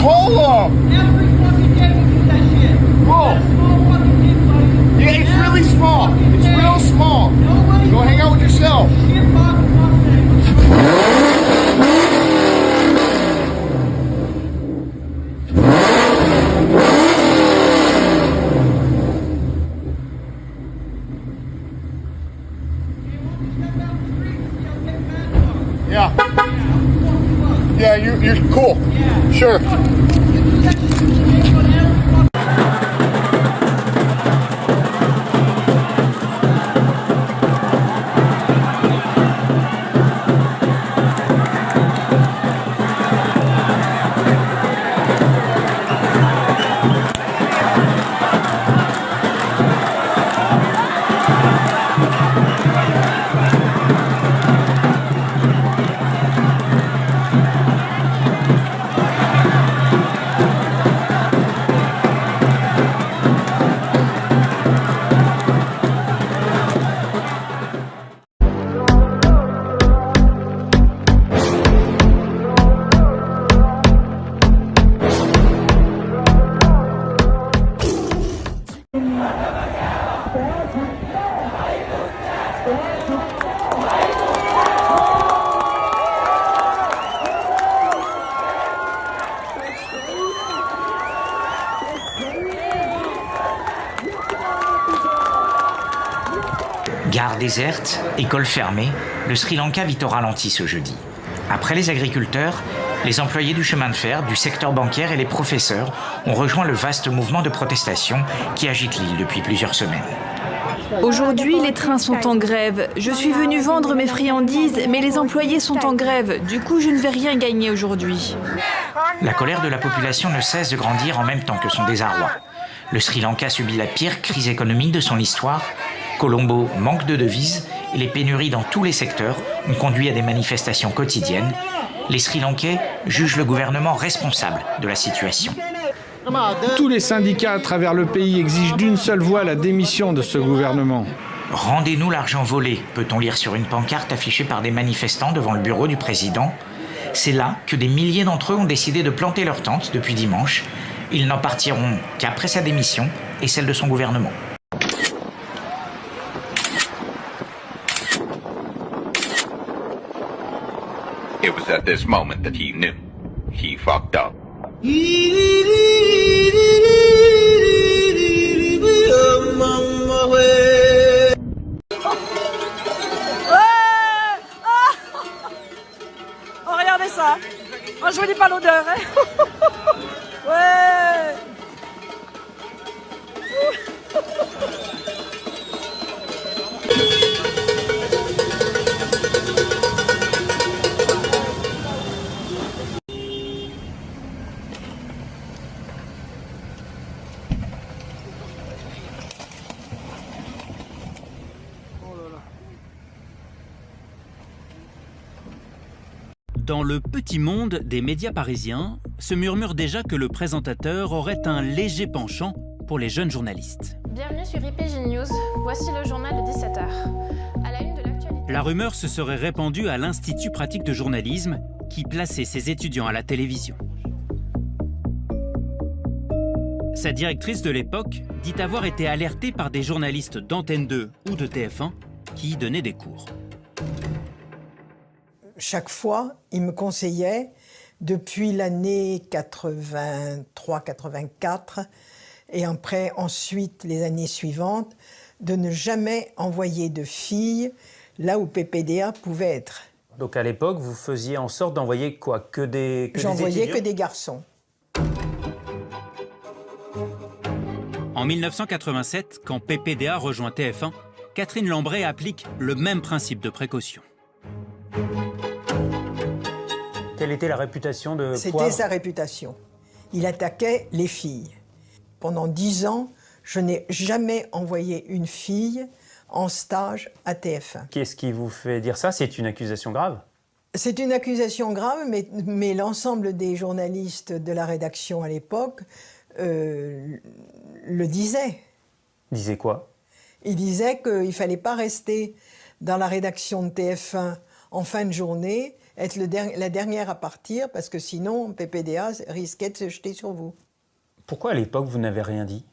[SPEAKER 15] Call them.
[SPEAKER 6] Every fucking day we do that shit.
[SPEAKER 15] Whoa.
[SPEAKER 6] Small fucking kid, buddy.
[SPEAKER 15] Yeah, it's really small. It's real small.
[SPEAKER 6] Nobody.
[SPEAKER 15] Go hang out with yourself.
[SPEAKER 6] Shit, fuck,
[SPEAKER 15] Yeah, you're cool.
[SPEAKER 6] Yeah.
[SPEAKER 15] Sure.
[SPEAKER 19] Gare déserte, école fermée, le Sri Lanka vit au ralenti ce jeudi. Après les agriculteurs, les employés du chemin de fer, du secteur bancaire et les professeurs ont rejoint le vaste mouvement de protestation qui agite l'île depuis plusieurs semaines.
[SPEAKER 20] Aujourd'hui, les trains sont en grève. Je suis venu vendre mes friandises, mais les employés sont en grève. Du coup, je ne vais rien gagner aujourd'hui.
[SPEAKER 19] La colère de la population ne cesse de grandir en même temps que son désarroi. Le Sri Lanka subit la pire crise économique de son histoire. Colombo manque de devises et les pénuries dans tous les secteurs ont conduit à des manifestations quotidiennes. Les Sri Lankais jugent le gouvernement responsable de la situation.
[SPEAKER 21] Tous les syndicats à travers le pays exigent d'une seule voix la démission de ce gouvernement.
[SPEAKER 19] Rendez-nous l'argent volé, peut-on lire sur une pancarte affichée par des manifestants devant le bureau du président. C'est là que des milliers d'entre eux ont décidé de planter leur tente depuis dimanche. Ils n'en partiront qu'après sa démission et celle de son gouvernement.
[SPEAKER 22] It was at this moment that he knew.
[SPEAKER 15] he fucked up.
[SPEAKER 12] Oh, regardez ça. Oh, je vous dis pas l'odeur. Hein. Ouais.
[SPEAKER 5] Dans le petit monde des médias parisiens, se murmure déjà que le présentateur aurait un léger penchant pour les jeunes journalistes.
[SPEAKER 22] Bienvenue sur IPG News, voici le journal de 17h. À la une de l'actualité...
[SPEAKER 5] La rumeur se serait répandue à l'Institut pratique de journalisme, qui plaçait ses étudiants à la télévision. Sa directrice de l'époque dit avoir été alertée par des journalistes d'Antenne 2 ou de TF1 qui y donnaient des cours.
[SPEAKER 23] Chaque fois, il me conseillait, depuis l'année 83-84, et après, ensuite, les années suivantes, de ne jamais envoyer de filles là où PPDA pouvait être.
[SPEAKER 24] Donc à l'époque, vous faisiez en sorte d'envoyer quoi? Que des étudiants?
[SPEAKER 23] J'envoyais que des garçons.
[SPEAKER 5] En 1987, quand PPDA rejoint TF1, Catherine Lambray applique le même principe de précaution.
[SPEAKER 24] Quelle était la réputation de
[SPEAKER 23] C'était
[SPEAKER 24] Poivre?
[SPEAKER 23] sa réputation. Il attaquait les filles. Pendant 10 ans, je n'ai jamais envoyé une fille en stage à TF1.
[SPEAKER 24] Qu'est-ce qui vous fait dire ça? C'est une accusation grave?
[SPEAKER 23] C'est une accusation grave, mais l'ensemble des journalistes de la rédaction à l'époque le disaient.
[SPEAKER 24] Disait quoi?
[SPEAKER 23] Ils disaient qu'il ne fallait pas rester dans la rédaction de TF1 en fin de journée, être la dernière à partir, parce que sinon, PPDA risquait de se jeter sur vous.
[SPEAKER 24] Pourquoi à l'époque, vous n'avez rien dit?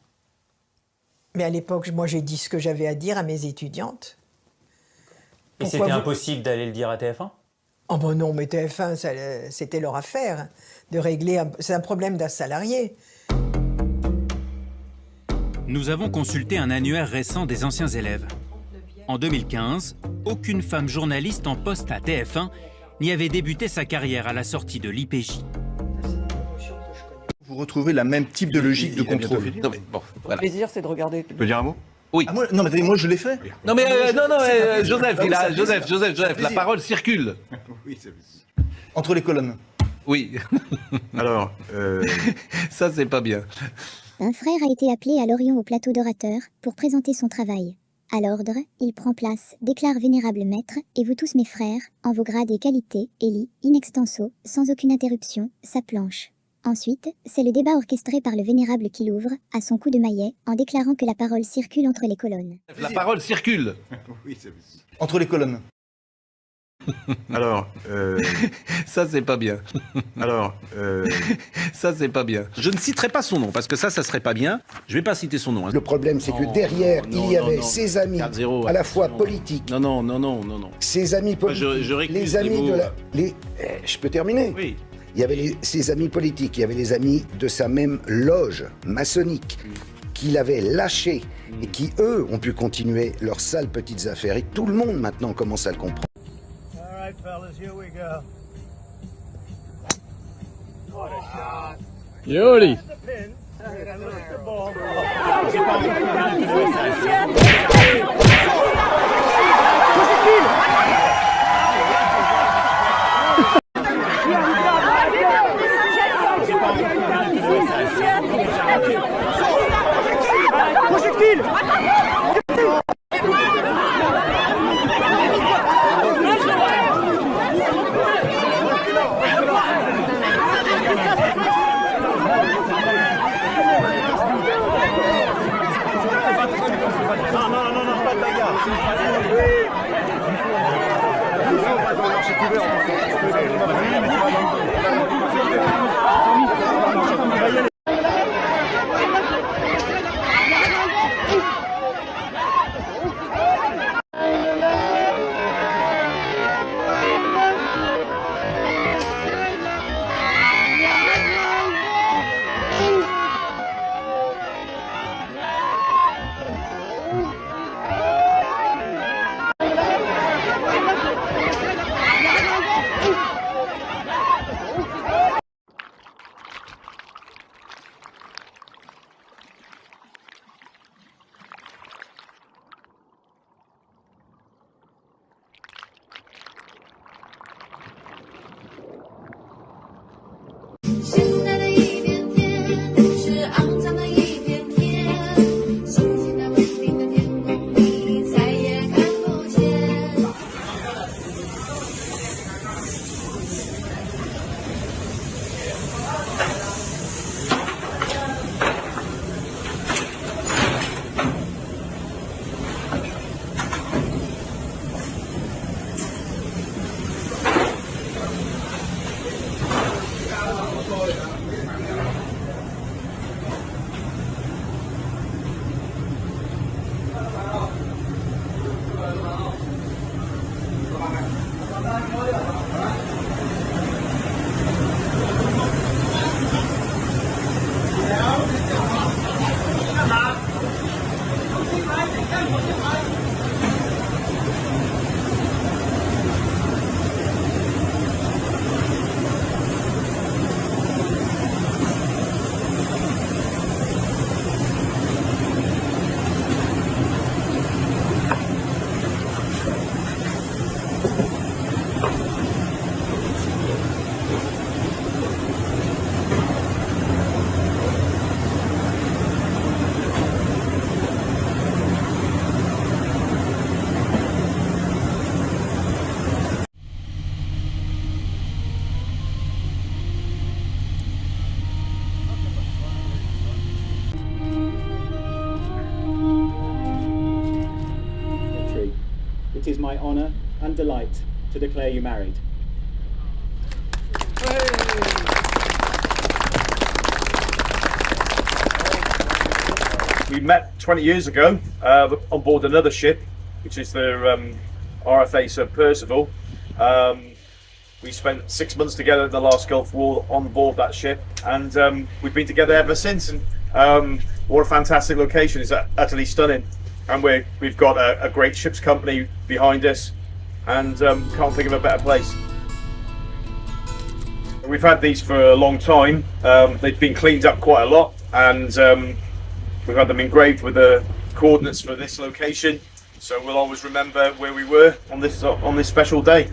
[SPEAKER 23] Mais à l'époque, moi, j'ai dit ce que j'avais à dire à mes étudiantes.
[SPEAKER 24] Et c'était impossible d'aller le dire à TF1?
[SPEAKER 23] Oh ben non, mais TF1, c'était leur affaire de régler. C'est un problème d'un salarié.
[SPEAKER 5] Nous avons consulté un annuaire récent des anciens élèves. En 2015, aucune femme journaliste en poste à TF1 n'y avait débuté sa carrière à la sortie de l'IPJ.
[SPEAKER 25] Vous retrouvez la même type de logique de contrôle.
[SPEAKER 26] Non mais bon, voilà.
[SPEAKER 12] Le plaisir, c'est de regarder.
[SPEAKER 25] Tu peux dire un mot?
[SPEAKER 26] Oui.
[SPEAKER 25] Ah, non, mais moi je l'ai fait.
[SPEAKER 26] Non mais Joseph, la parole circule.
[SPEAKER 25] Oui, entre les colonnes.
[SPEAKER 26] Oui.
[SPEAKER 25] Alors,
[SPEAKER 26] ça c'est pas bien.
[SPEAKER 27] Un frère a été appelé à Lorient au plateau d'orateur pour présenter son travail. À l'ordre, il prend place, déclare vénérable maître, et vous tous mes frères, en vos grades et qualités, et lit, in extenso, sans aucune interruption, sa planche. Ensuite, c'est le débat orchestré par le vénérable qui l'ouvre, à son coup de maillet, en déclarant que la parole circule entre les colonnes.
[SPEAKER 26] La parole circule.
[SPEAKER 25] Oui, entre les colonnes. Alors,
[SPEAKER 26] ça c'est pas bien.
[SPEAKER 25] Alors,
[SPEAKER 26] ça c'est pas bien. Je ne citerai pas son nom parce que ça serait pas bien. Je vais pas citer son nom. Hein.
[SPEAKER 28] Le problème c'est que derrière il y avait ses amis, à la fois politiques.
[SPEAKER 26] Non.
[SPEAKER 28] Ses amis politiques. Les amis de la. Je peux terminer.
[SPEAKER 26] Oui.
[SPEAKER 28] Il y avait ses amis politiques, il y avait les amis de sa même loge maçonnique qu'il avait lâchés et qui eux ont pu continuer leurs sales petites affaires. Et tout le monde maintenant commence à le comprendre.
[SPEAKER 6] All right, fellas, here we go. What a shot.
[SPEAKER 26] Beauty.
[SPEAKER 6] Projectile. Non, pas de bagarre.
[SPEAKER 1] It is my honour and delight to declare you married.
[SPEAKER 15] We met 20 years ago on board another ship, which is the RFA Sir Percival. We spent 6 months together in the last Gulf War on board that ship, and we've been together ever since. And what a fantastic location! It's utterly stunning, and we've got a great ship's company behind us, and can't think of a better place. We've had these for a long time. They've been cleaned up quite a lot, and we've had them engraved with the coordinates for this location, so we'll always remember where we were on this special day.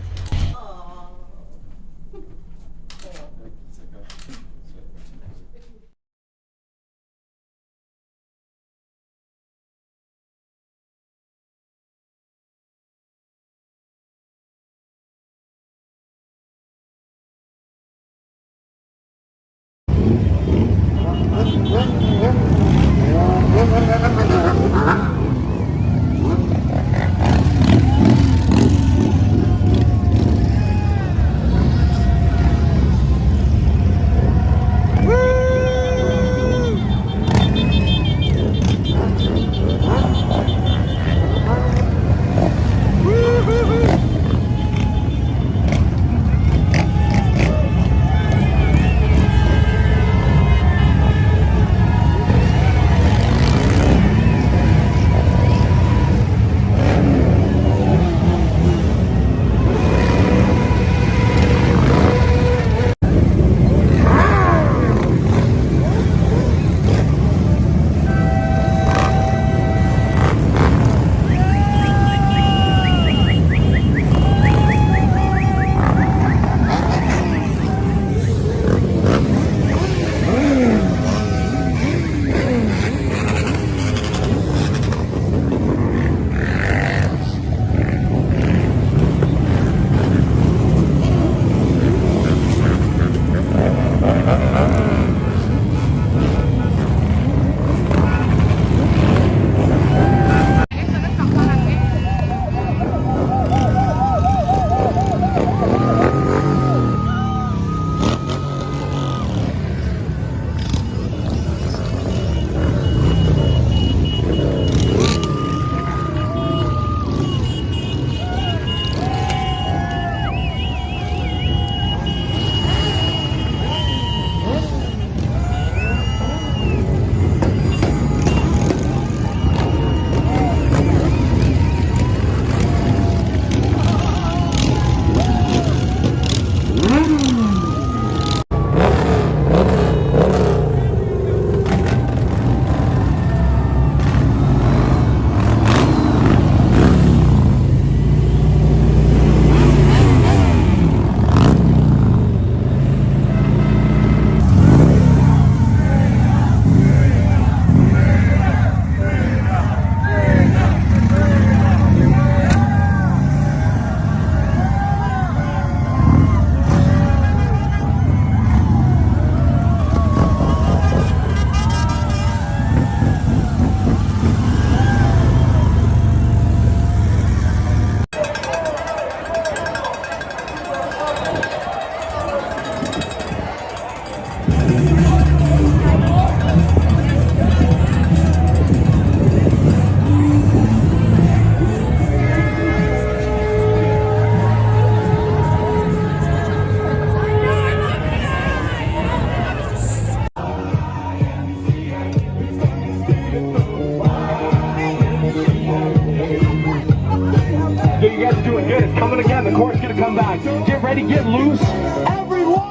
[SPEAKER 2] you guys are doing good. It's coming again. The chorus gonna come back. Get ready, get loose. Everyone!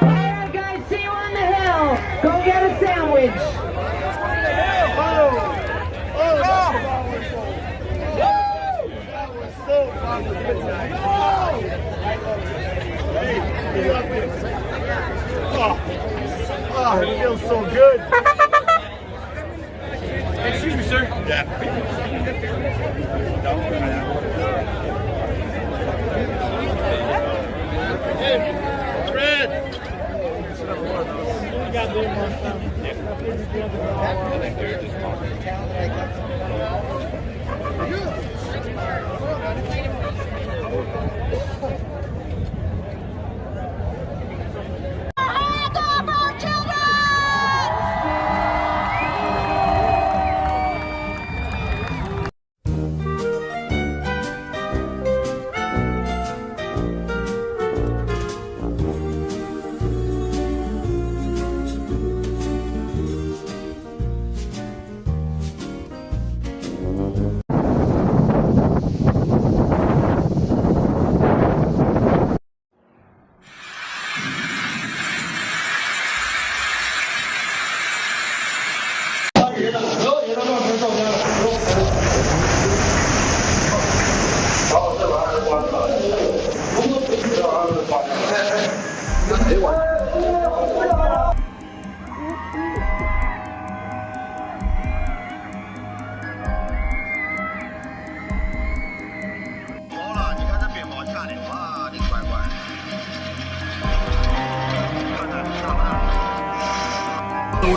[SPEAKER 18] Alright guys, see you on the hill. Go get a sandwich.
[SPEAKER 2] Oh, it feels so good. Excuse me, sir. Yeah. Hey, Fred.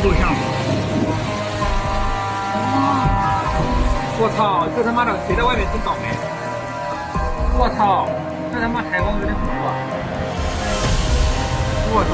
[SPEAKER 6] 录像。我操！这他妈的谁在外面真倒霉！我操！这他妈台风有点恐怖啊！我操！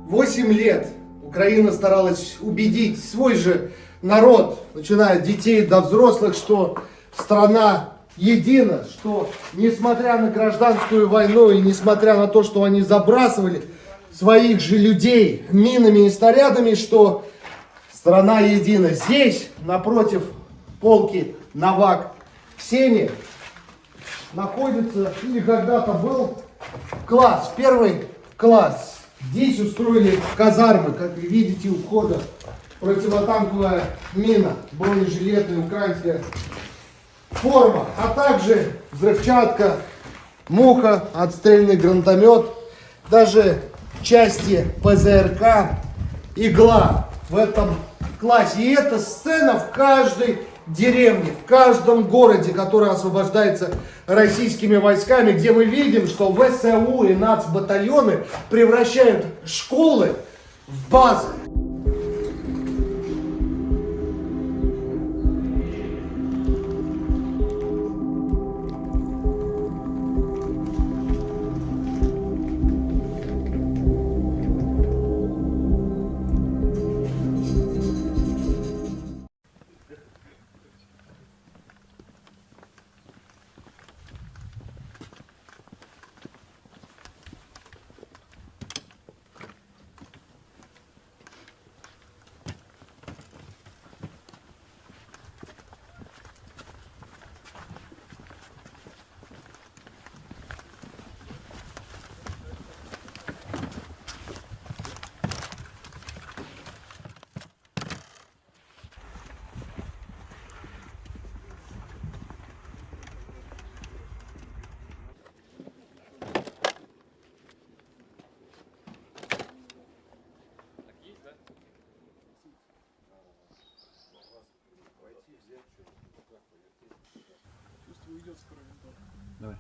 [SPEAKER 3] 8 лет Украина старалась убедить свой же народ, начиная от детей до взрослых, что страна едина, что несмотря на гражданскую войну и несмотря на то, что они забрасывали своих же людей минами и снарядами, что страна едина. Здесь, напротив полки Новак Ксении, находится или когда-то был класс, первый класс. Здесь устроили казармы, как вы видите, у входа противотанковая мина, бронежилетная украинская форма, а также взрывчатка, муха, отстрельный гранатомет, даже части ПЗРК, игла в этом классе. И эта сцена в каждой деревне, в каждом городе, который освобождается российскими войсками, где мы видим, что ВСУ и нацбатальоны превращают школы в базы.
[SPEAKER 25] Давай.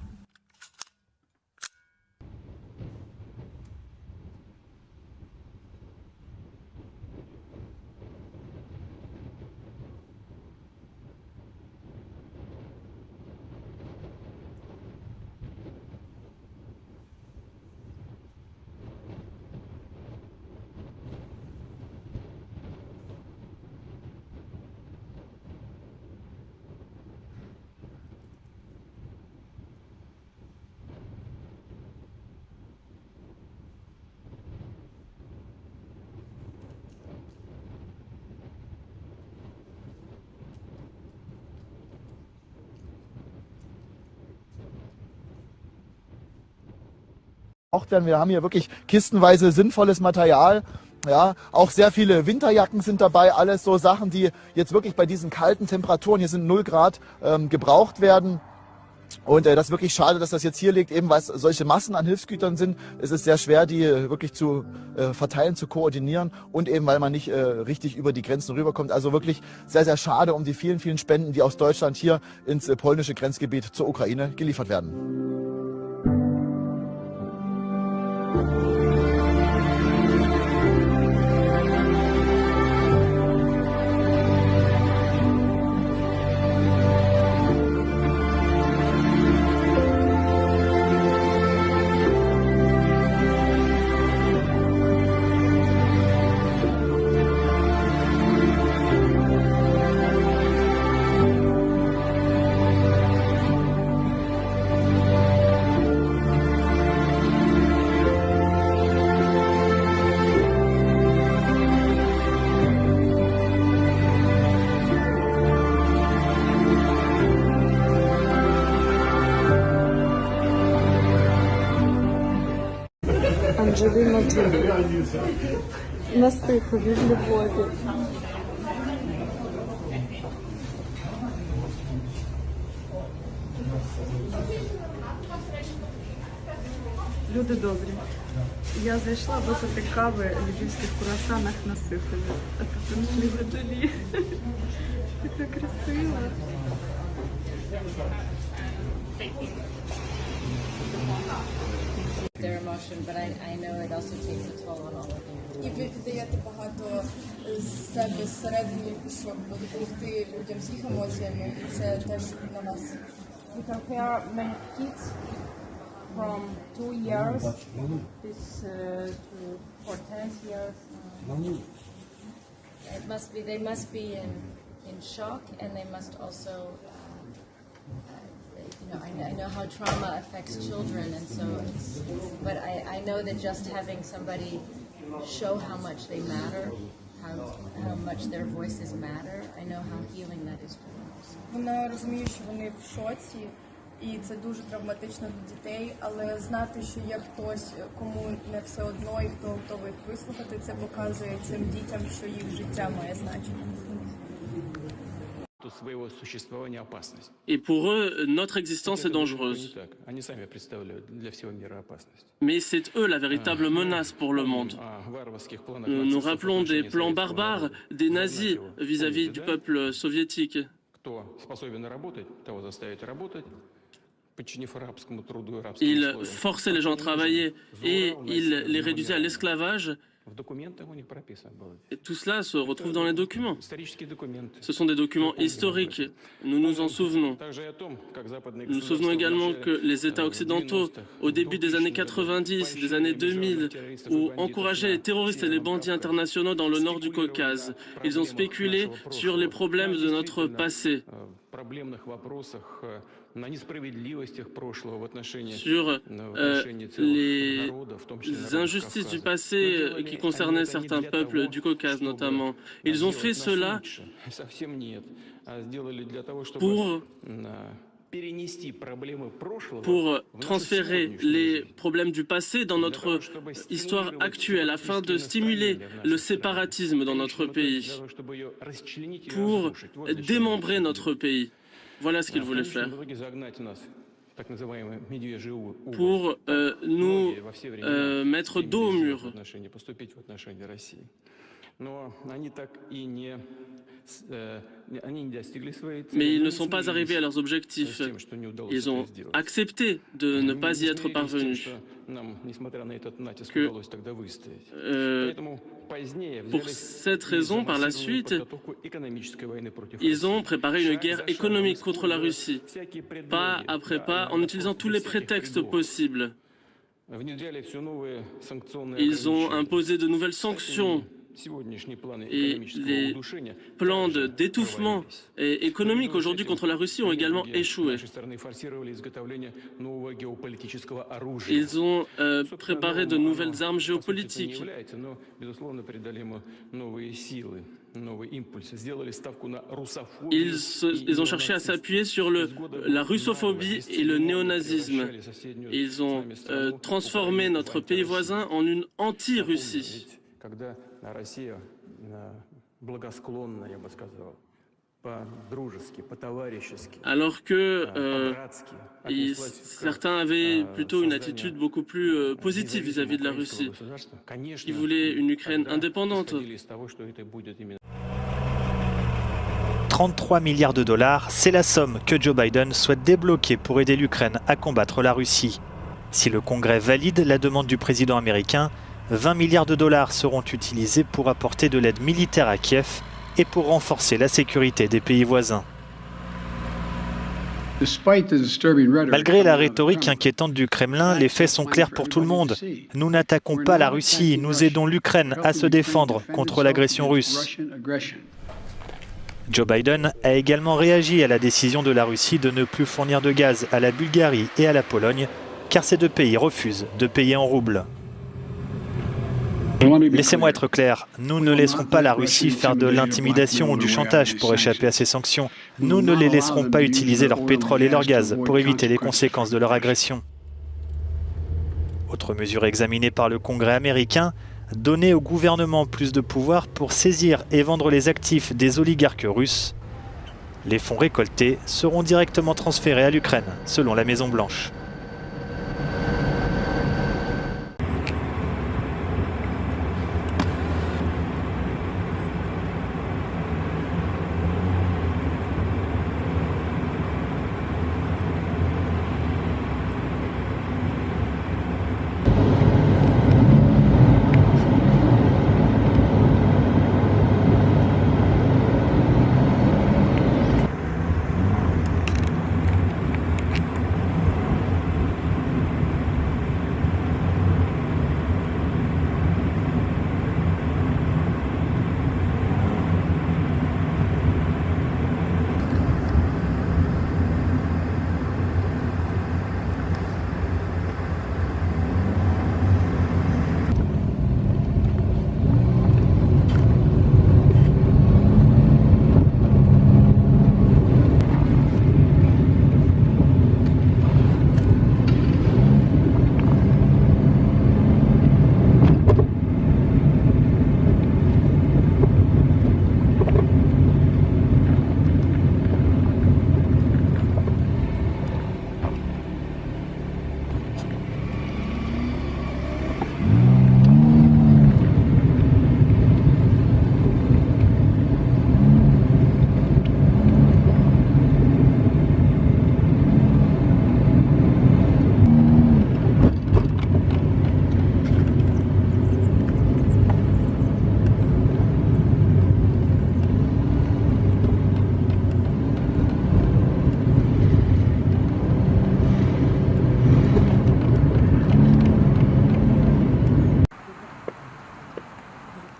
[SPEAKER 4] Werden. Wir haben hier wirklich kistenweise sinnvolles Material. Ja, auch sehr viele Winterjacken sind dabei, alles so Sachen, die jetzt wirklich bei diesen kalten Temperaturen, hier sind 0 Grad, gebraucht werden. Und das ist wirklich schade, dass das jetzt hier liegt, eben weil es solche Massen an Hilfsgütern sind. Es ist sehr schwer, die wirklich zu verteilen, zu koordinieren und eben weil man nicht richtig über die Grenzen rüberkommt. Also wirklich sehr, sehr schade um die vielen, vielen Spenden, die aus Deutschland hier ins polnische Grenzgebiet zur Ukraine geliefert werden.
[SPEAKER 7] Анджеліна Джолі. Насипи від любові. Люди добрі. Я зайшла випити кави в львівських круасанах на Сихові. А тут Анджеліна Джолі. Така красива.
[SPEAKER 8] Their emotion, but I know it also takes a toll on all of you.
[SPEAKER 9] І ви віддаєте багато з себе зсередині, щоб допомогти людям з їх емоціями, і це теж на вас.
[SPEAKER 8] We compare many kids
[SPEAKER 9] from 2 years this for 10 years.
[SPEAKER 8] It must be. They must be in shock, and they must also. I know how trauma affects children, and so. But I know that just having somebody show how much they matter, how much their voices matter. I know how healing that is for them.
[SPEAKER 9] Вона розуміє, що вони в шоці, і це дуже травматично для дітей, але знати, що є хтось, кому не все одно і хто готовий їх вислухати, це показує цим дітям, що їх життя має значення.
[SPEAKER 10] Et pour eux, notre existence est dangereuse. Mais c'est eux la véritable menace pour le monde. Nous nous rappelons des plans barbares des nazis vis-à-vis du peuple soviétique. Ils forçaient les gens à travailler et ils les réduisaient à l'esclavage. Et tout cela se retrouve dans les documents. Ce sont des documents historiques, nous nous en souvenons. Nous nous souvenons également que les États occidentaux, au début des années 90, des années 2000, ont encouragé les terroristes et les bandits internationaux dans le nord du Caucase. Ils ont spéculé sur les problèmes de notre passé, sur les injustices du passé qui concernaient certains peuples du Caucase notamment. Ils ont fait cela pour transférer les problèmes du passé dans notre histoire actuelle, afin de stimuler le séparatisme dans notre pays, pour démembrer notre pays. Voilà ce qu'ils voulaient faire. Pour nous mettre dos au mur. Mais ils ne sont pas arrivés à leurs objectifs. Ils ont accepté de ne pas y être parvenus. Pour cette raison, par la suite, ils ont préparé une guerre économique contre la Russie, pas après pas, en utilisant tous les prétextes possibles. Ils ont imposé de nouvelles sanctions. Et les plans d'étouffement économique aujourd'hui contre la Russie ont également échoué. Ils ont préparé de nouvelles armes géopolitiques. Ils ont cherché à s'appuyer sur la russophobie et le néonazisme. Ils ont transformé notre pays voisin en une anti-Russie. Alors que certains avaient plutôt une attitude beaucoup plus positive vis-à-vis de la Russie. Ils voulaient une Ukraine indépendante.
[SPEAKER 11] 33 milliards de dollars, c'est la somme que Joe Biden souhaite débloquer pour aider l'Ukraine à combattre la Russie. Si le Congrès valide la demande du président américain, 20 milliards de dollars seront utilisés pour apporter de l'aide militaire à Kiev et pour renforcer la sécurité des pays voisins. Malgré la rhétorique inquiétante du Kremlin, les faits sont clairs pour tout le monde. Nous n'attaquons pas la Russie, nous aidons l'Ukraine à se défendre contre l'agression russe. Joe Biden a également réagi à la décision de la Russie de ne plus fournir de gaz à la Bulgarie et à la Pologne, car ces deux pays refusent de payer en roubles. Laissez-moi être clair, nous ne laisserons pas la Russie faire de l'intimidation ou du chantage pour échapper à ces sanctions. Nous ne les laisserons pas utiliser leur pétrole et leur gaz pour éviter les conséquences de leur agression. Autre mesure examinée par le Congrès américain, donner au gouvernement plus de pouvoir pour saisir et vendre les actifs des oligarques russes. Les fonds récoltés seront directement transférés à l'Ukraine, selon la Maison-Blanche.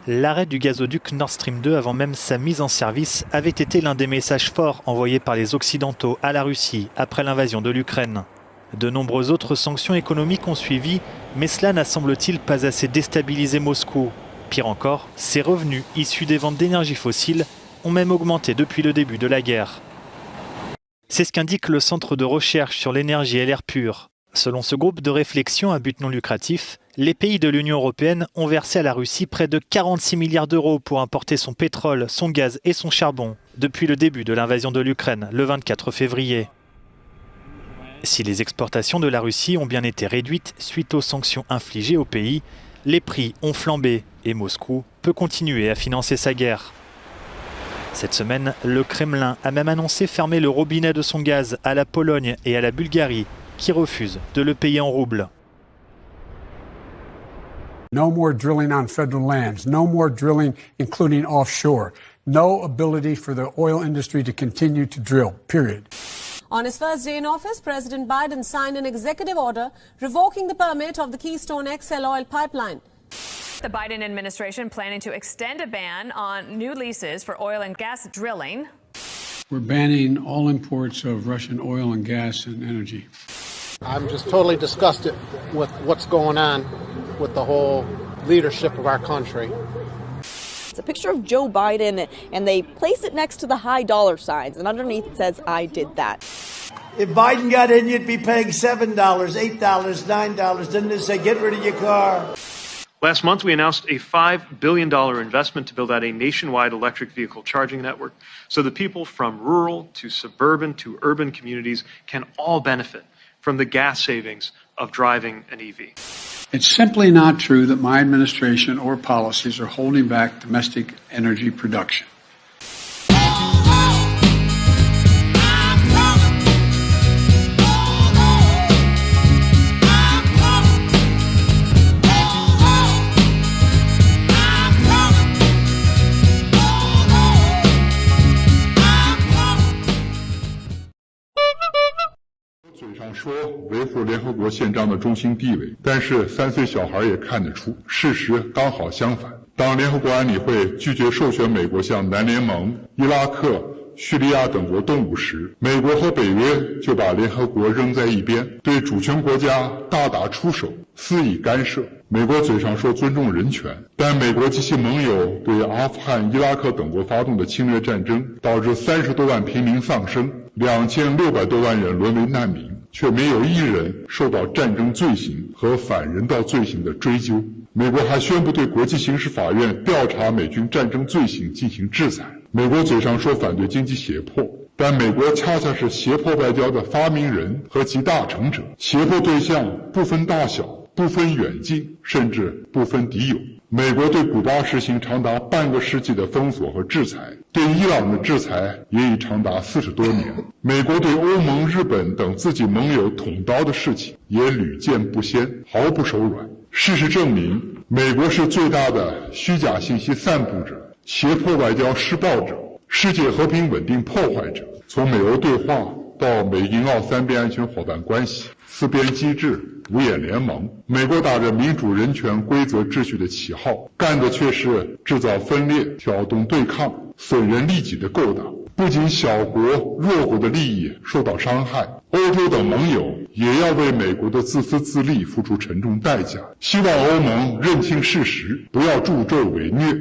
[SPEAKER 11] L'arrêt du gazoduc Nord Stream 2 avant même sa mise en service avait été l'un des messages forts envoyés par les Occidentaux à la Russie après l'invasion de l'Ukraine. De nombreuses autres sanctions économiques ont suivi, mais cela n'a semble-t-il pas assez déstabilisé Moscou. Pire encore, ses revenus issus des ventes d'énergie fossile ont même augmenté depuis le début de la guerre. C'est ce qu'indique le Centre de recherche sur l'énergie et l'air pur. Selon ce groupe de réflexion à but non lucratif, les pays de l'Union européenne ont versé à la Russie près de 46 milliards d'euros pour importer son pétrole, son gaz et son charbon depuis le début de l'invasion de l'Ukraine, le 24 février. Si les exportations de la Russie ont bien été réduites suite aux sanctions infligées au pays, les prix ont flambé et Moscou peut continuer à financer sa guerre. Cette semaine, le Kremlin a même annoncé fermer le robinet de son gaz à la Pologne et à la Bulgarie, qui refusent de le payer en roubles.
[SPEAKER 13] No more drilling on federal lands, no more drilling including offshore, no ability for the oil industry to continue to drill, period.
[SPEAKER 14] On his first day in office, President Biden signed an executive order revoking the permit of the Keystone XL oil pipeline.
[SPEAKER 16] The Biden administration planning to extend a ban on new leases for oil and gas drilling.
[SPEAKER 13] We're banning all imports of Russian oil and gas and energy.
[SPEAKER 17] I'm just totally disgusted with what's going on with the whole leadership of our country.
[SPEAKER 12] It's a picture of Joe Biden, and they place it next to the high dollar signs, and underneath it says, "I did that."
[SPEAKER 19] If Biden got in, you'd be paying $7, $8, $9. Didn't it say, get rid of your car?
[SPEAKER 20] Last month, we announced a $5 billion investment to build out a nationwide electric vehicle charging network so that people from rural to suburban to urban communities can all benefit from the gas savings of driving an EV.
[SPEAKER 13] It's simply not true that my administration or policies are holding back domestic energy production.
[SPEAKER 21] 说维护联合国宪章的中心地位，但是3岁小孩也看得出，事实刚好相反。当联合国安理会拒绝授权美国向南联盟、伊拉克、叙利亚等国动武时，美国和北约就把联合国扔在一边，对主权国家大打出手，肆意干涉。美国嘴上说尊重人权，但美国及其盟友对阿富汗、伊拉克等国发动的侵略战争，导致30多万平民丧生，2600多万人沦为难民，却没有一人受到战争罪行和反人道罪行的追究。美国还宣布对国际刑事法院调查美军战争罪行进行制裁。美国嘴上说反对经济胁迫，但美国恰恰是胁迫外交的发明人和集大成者，胁迫对象不分大小，不分远近，甚至不分敌友。美国对古巴实行长达半个世纪的封锁和制裁，对伊朗的制裁也已长达40多年。美国对欧盟、日本等自己盟友捅刀的事情也屡见不鲜，毫不手软。事实证明，美国是最大的虚假信息散布者、胁迫外交施暴者、世界和平稳定破坏者。从美欧对话到美英澳3边安全伙伴关系、4边机制、五眼联盟，美国打着民主、人权、规则、秩序的旗号，干的却是制造分裂、挑动对抗、损人利己的勾当。不仅小国、弱国的利益受到伤害，欧洲等盟友也要为美国的自私自利付出沉重代价。希望欧盟认清事实，不要助纣为虐。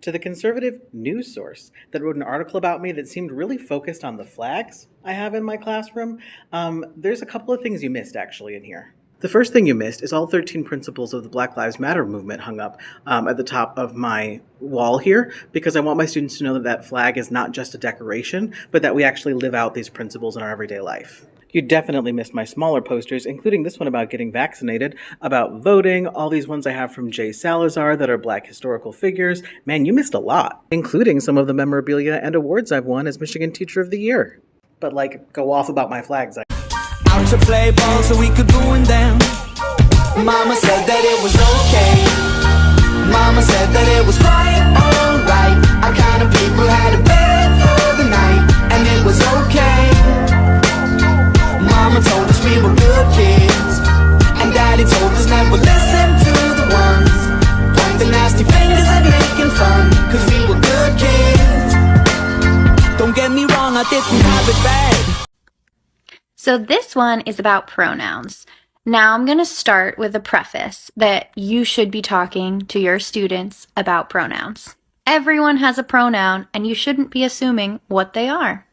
[SPEAKER 1] to the conservative news source that wrote an article about me that seemed really focused on the flags I have in my classroom. There's a couple of things you missed actually in here. The first thing you missed is all 13 principles of the Black Lives Matter movement hung up at the top of my wall here, because I want my students to know that that flag is not just a decoration, but that we actually live out these principles in our everyday life. You definitely missed my smaller posters, including this one about getting vaccinated, about voting, all these ones I have from Jay Salazar that are Black historical figures. Man, you missed a lot, including some of the memorabilia and awards I've won as Michigan Teacher of the Year. But go off about my flags.
[SPEAKER 5] Out to play ball so we could ruin them. Mama said that it was okay. Mama said that it was quite alright. Our kind of people had a bed for the night, and it was okay. Mama told us we were good kids, and Daddy told us never listen to the ones pointing nasty fingers and making fun, cause we were good kids. Don't get me wrong, I didn't have it bad.
[SPEAKER 22] So this one is about pronouns. Now I'm going to start with a preface that you should be talking to your students about pronouns. Everyone has a pronoun, and you shouldn't be assuming what they are.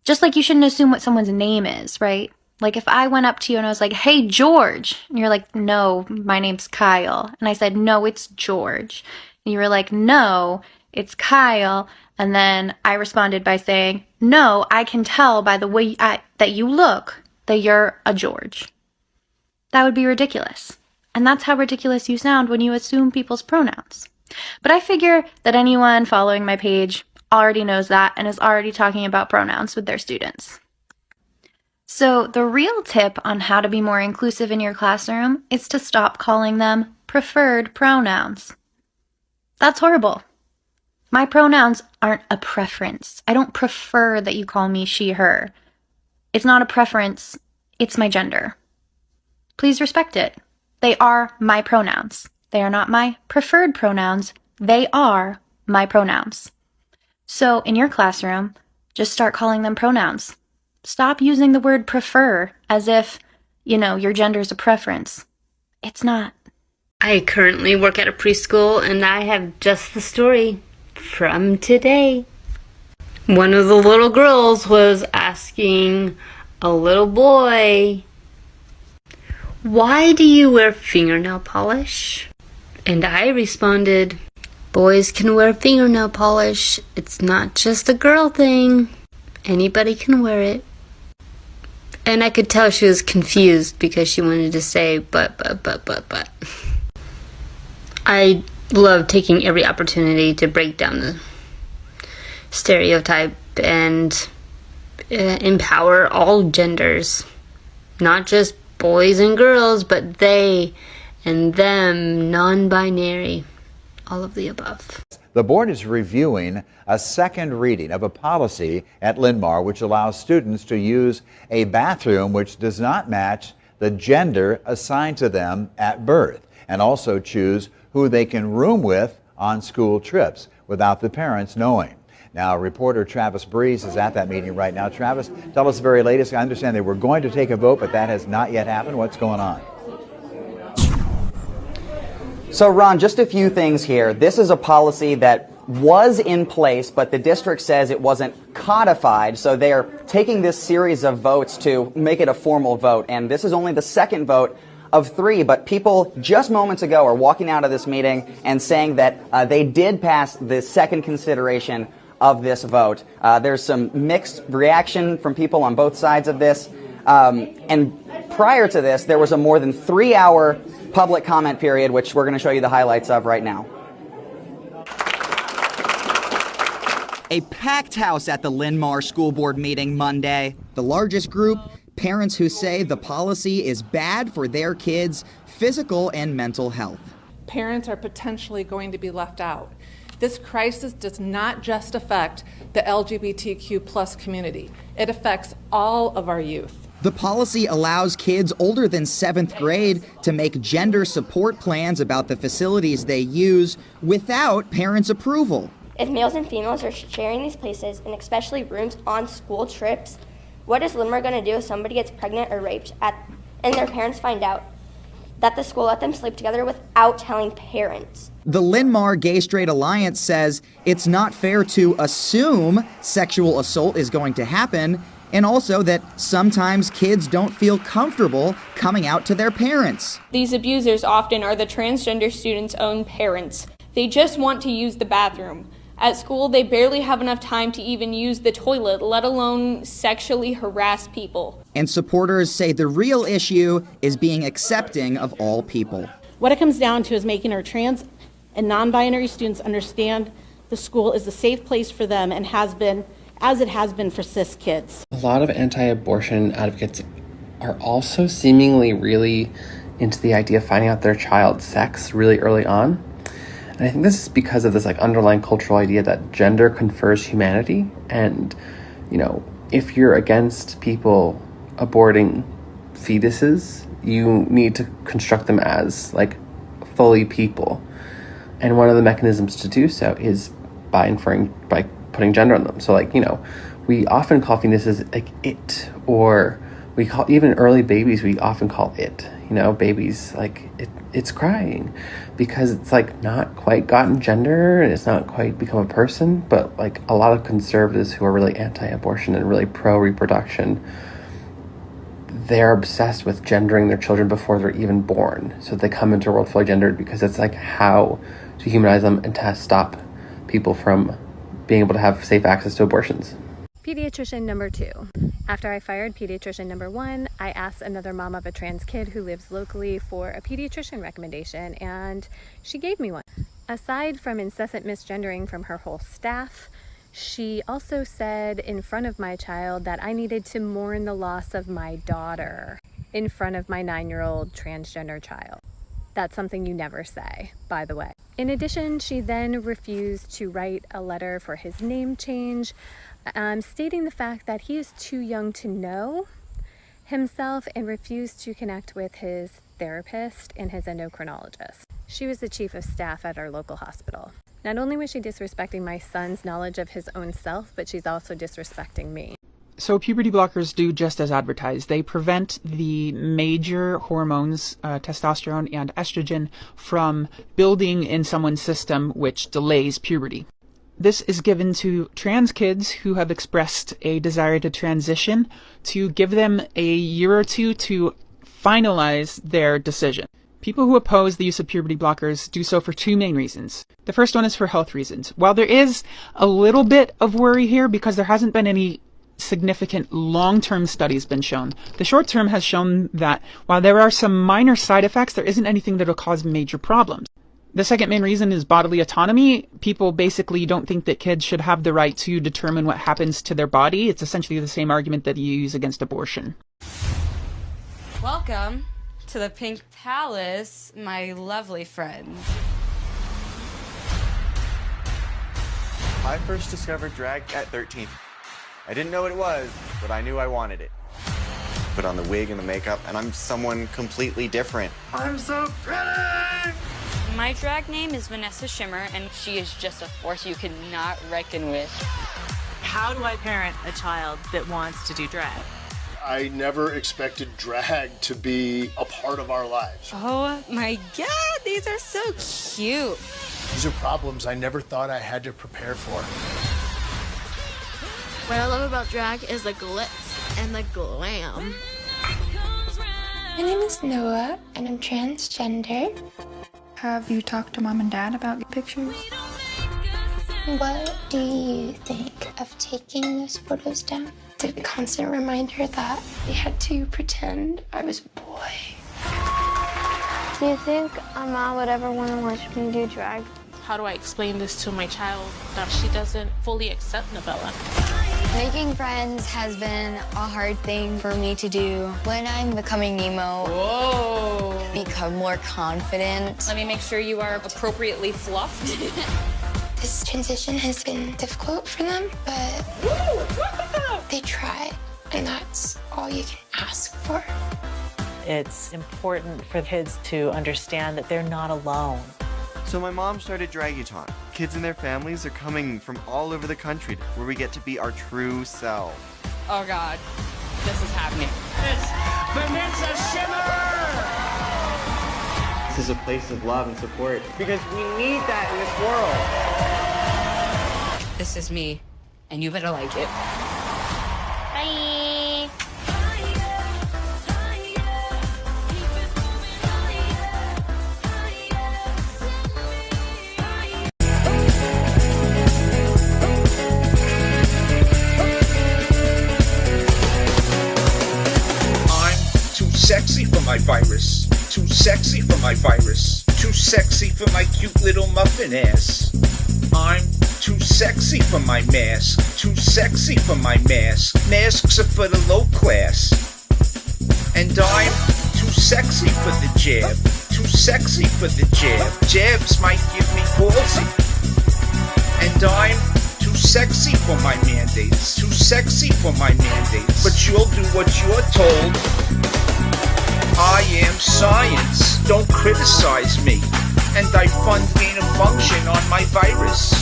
[SPEAKER 22] Just like you shouldn't assume what someone's name is, right? Like if I went up to you and I was like, hey, George, and you're like, no, my name's Kyle. And I said, no, it's George. And you were like, no, it's Kyle. And then I responded by saying, no, I can tell by the way that you look that you're a George. That would be ridiculous. And that's how ridiculous you sound when you assume people's pronouns. But I figure that anyone following my page already knows that and is already talking about pronouns with their students. So the real tip on how to be more inclusive in your classroom is to stop calling them preferred pronouns. That's horrible. My pronouns aren't a preference. I don't prefer that you call me she, her. It's not a preference, it's my gender. Please respect it. They are my pronouns. They are not my preferred pronouns. They are my pronouns. So in your classroom, just start calling them pronouns. Stop using the word prefer as if, your gender is a preference. It's not.
[SPEAKER 23] I currently work at a preschool, and I have just the story from today. One of the little girls was asking a little boy, why do you wear fingernail polish? And I responded, boys can wear fingernail polish. It's not just a girl thing. Anybody can wear it. And I could tell she was confused because she wanted to say, but. I love taking every opportunity to break down the stereotype and empower all genders, not just boys and girls, but they and them, non-binary, all of the above.
[SPEAKER 24] The board is reviewing a second reading of a policy at Linn-Mar which allows students to use a bathroom which does not match the gender assigned to them at birth, and also choose who they can room with on school trips without the parents knowing. Now, reporter Travis Breeze is at that meeting right now. Travis, tell us the very latest. I understand they were going to take a vote, but that has not yet happened. What's going on?
[SPEAKER 26] So, Ron, just a few things here. This is a policy that was in place, but the district says it wasn't codified, so they are taking this series of votes to make it a formal vote, and this is only the second vote of 3, but people just moments ago are walking out of this meeting and saying that they did pass the second consideration of this vote. There's some mixed reaction from people on both sides of this, and prior to this, there was a more than 3-hour public comment period, which we're going to show you the highlights of right now.
[SPEAKER 27] A packed house at the Linn-Mar School Board meeting Monday. The largest group, parents who say the policy is bad for their kids' physical and mental health.
[SPEAKER 28] Parents are potentially going to be left out. This crisis does not just affect the LGBTQ plus community. It affects all of our youth.
[SPEAKER 27] The policy allows kids older than 7th grade to make gender support plans about the facilities they use without parents' approval.
[SPEAKER 29] If males and females are sharing these places, and especially rooms on school trips, what is Linn-Mar going to do if somebody gets pregnant or raped and their parents find out? that the school let them sleep together without telling parents.
[SPEAKER 27] The Linn-Mar Gay Straight Alliance says it's not fair to assume sexual assault is going to happen, and also that sometimes kids don't feel comfortable coming out to their parents.
[SPEAKER 2] These abusers often are the transgender students' own parents. They just want to use the bathroom. At school, they barely have enough time to even use the toilet, let alone sexually harass people.
[SPEAKER 27] And supporters say the real issue is being accepting of all people.
[SPEAKER 3] What it comes down to is making our trans and non-binary students understand the school is a safe place for them and has been, as it has been for cis kids.
[SPEAKER 4] A lot of anti-abortion advocates are also seemingly really into the idea of finding out their child's sex really early on. And I think this is because of this underlying cultural idea that gender confers humanity. And, if you're against people aborting fetuses, you need to construct them as fully people. And one of the mechanisms to do so is by putting gender on them. So we often call fetuses it, or we call even early babies, we often call it. Babies it's crying because it's not quite gotten gender and it's not quite become a person. But a lot of conservatives who are really anti-abortion and really pro-reproduction, they're obsessed with gendering their children before they're even born. So they come into the world fully gendered because it's how to humanize them and to stop people from being able to have safe access to abortions.
[SPEAKER 6] Pediatrician number 2. After I fired pediatrician number 1, I asked another mom of a trans kid who lives locally for a pediatrician recommendation, and she gave me one. Aside from incessant misgendering from her whole staff, she also said in front of my child that I needed to mourn the loss of my daughter in front of my 9-year-old transgender child. That's something you never say, by the way. In addition, she then refused to write a letter for his name change, stating the fact that he is too young to know himself and refused to connect with his therapist and his endocrinologist. She was the chief of staff at our local hospital. Not only was she disrespecting my son's knowledge of his own self, but she's also disrespecting me.
[SPEAKER 7] So puberty blockers do just as advertised. They prevent the major hormones, testosterone and estrogen, from building in someone's system, which delays puberty. This is given to trans kids who have expressed a desire to transition, to give them a year or two to finalize their decision. People who oppose the use of puberty blockers do so for 2 main reasons. The first one is for health reasons. While there is a little bit of worry here because there hasn't been any significant long-term studies been shown, the short-term has shown that while there are some minor side effects, there isn't anything that will cause major problems. The second main reason is bodily autonomy. People basically don't think that kids should have the right to determine what happens to their body. It's essentially the same argument that you use against abortion.
[SPEAKER 8] Welcome to the Pink Palace, my lovely friend.
[SPEAKER 15] I first discovered drag at 13. I didn't know what it was, but I knew I wanted it. Put on the wig and the makeup, and I'm someone completely different. I'm so pretty!
[SPEAKER 8] My drag name is Vanessa Shimmer, and she is just a force you cannot reckon with.
[SPEAKER 18] How do I parent a child that wants to do drag?
[SPEAKER 25] I never expected drag to be a part of our lives.
[SPEAKER 8] Oh my God, these are so cute.
[SPEAKER 25] These are problems I never thought I had to prepare for.
[SPEAKER 30] What I love about drag is the glitz and the glam.
[SPEAKER 31] My name is Noah, and I'm transgender.
[SPEAKER 32] Have you talked to Mom and Dad about your pictures?
[SPEAKER 31] What do you think of taking those photos down? The constant reminder that I had to pretend I was a boy.
[SPEAKER 30] Do you think a mom would ever want to watch me do drag?
[SPEAKER 8] How do I explain this to my child that she doesn't fully accept novella?
[SPEAKER 30] Making friends has been a hard thing for me to do. When I'm becoming emo, become more confident.
[SPEAKER 8] Let me make sure you are appropriately fluffed.
[SPEAKER 31] This transition has been difficult for them, but they try, and that's all you can ask for.
[SPEAKER 33] It's important for kids to understand that they're not alone.
[SPEAKER 15] So my mom started Draguton. Kids and their families are coming from all over the country where we get to be our true self.
[SPEAKER 8] Oh God, this is happening.
[SPEAKER 25] It's Vanessa Shimmer!
[SPEAKER 15] X is a place of love and support because we need that in this world.
[SPEAKER 8] This is me, and you better like it.
[SPEAKER 29] Bye.
[SPEAKER 1] Sexy for my virus, too sexy for my virus, too sexy for my cute little muffin ass. I'm too sexy for my mask, too sexy for my mask. Masks are for the low class. And I'm too sexy for the jab, too sexy for the jab. Jabs might give me palsy. And I'm too sexy for my mandates, too sexy for my mandates. But you'll do what you're told. I am science, don't criticize me. And I fund gain of function on my virus.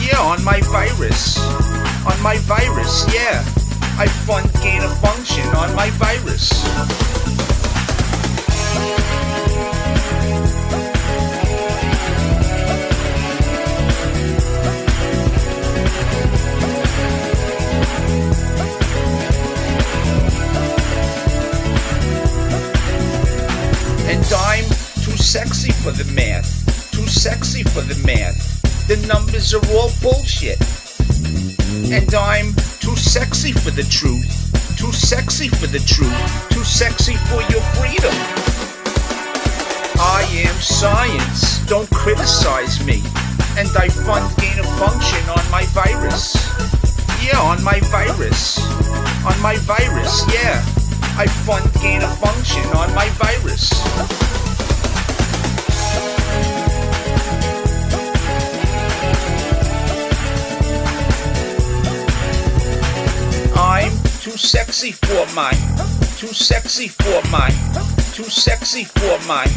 [SPEAKER 1] Yeah, on my virus. On my virus, yeah. I fund gain of function on my virus. And I'm too sexy for the math, too sexy for the math. The numbers are all bullshit. And I'm too sexy for the truth, too sexy for the truth, too sexy for your freedom. I am science, don't criticize me. And I fund gain of function on my virus. Yeah, on my virus. On my virus, yeah. I fund gain of function on my virus. I'm too sexy for my, too sexy for my, too sexy for my.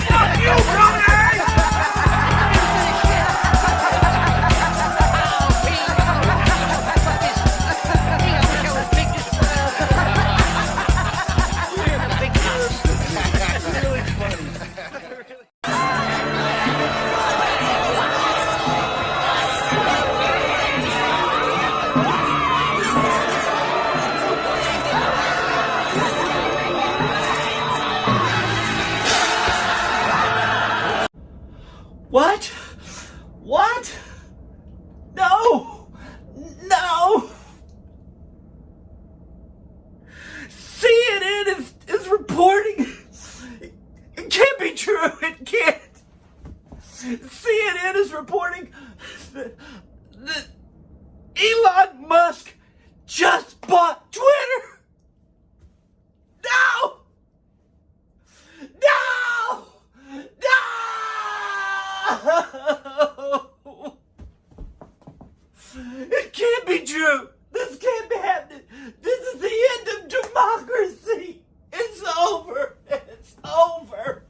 [SPEAKER 1] Fuck you, brother!
[SPEAKER 5] What? What? No! No! CNN is reporting. It can't be true. It can't. CNN is reporting that Elon Musk just bought Twitter. No! No! No! It can't be true. This can't be happening. This is the end of democracy. It's over. It's over.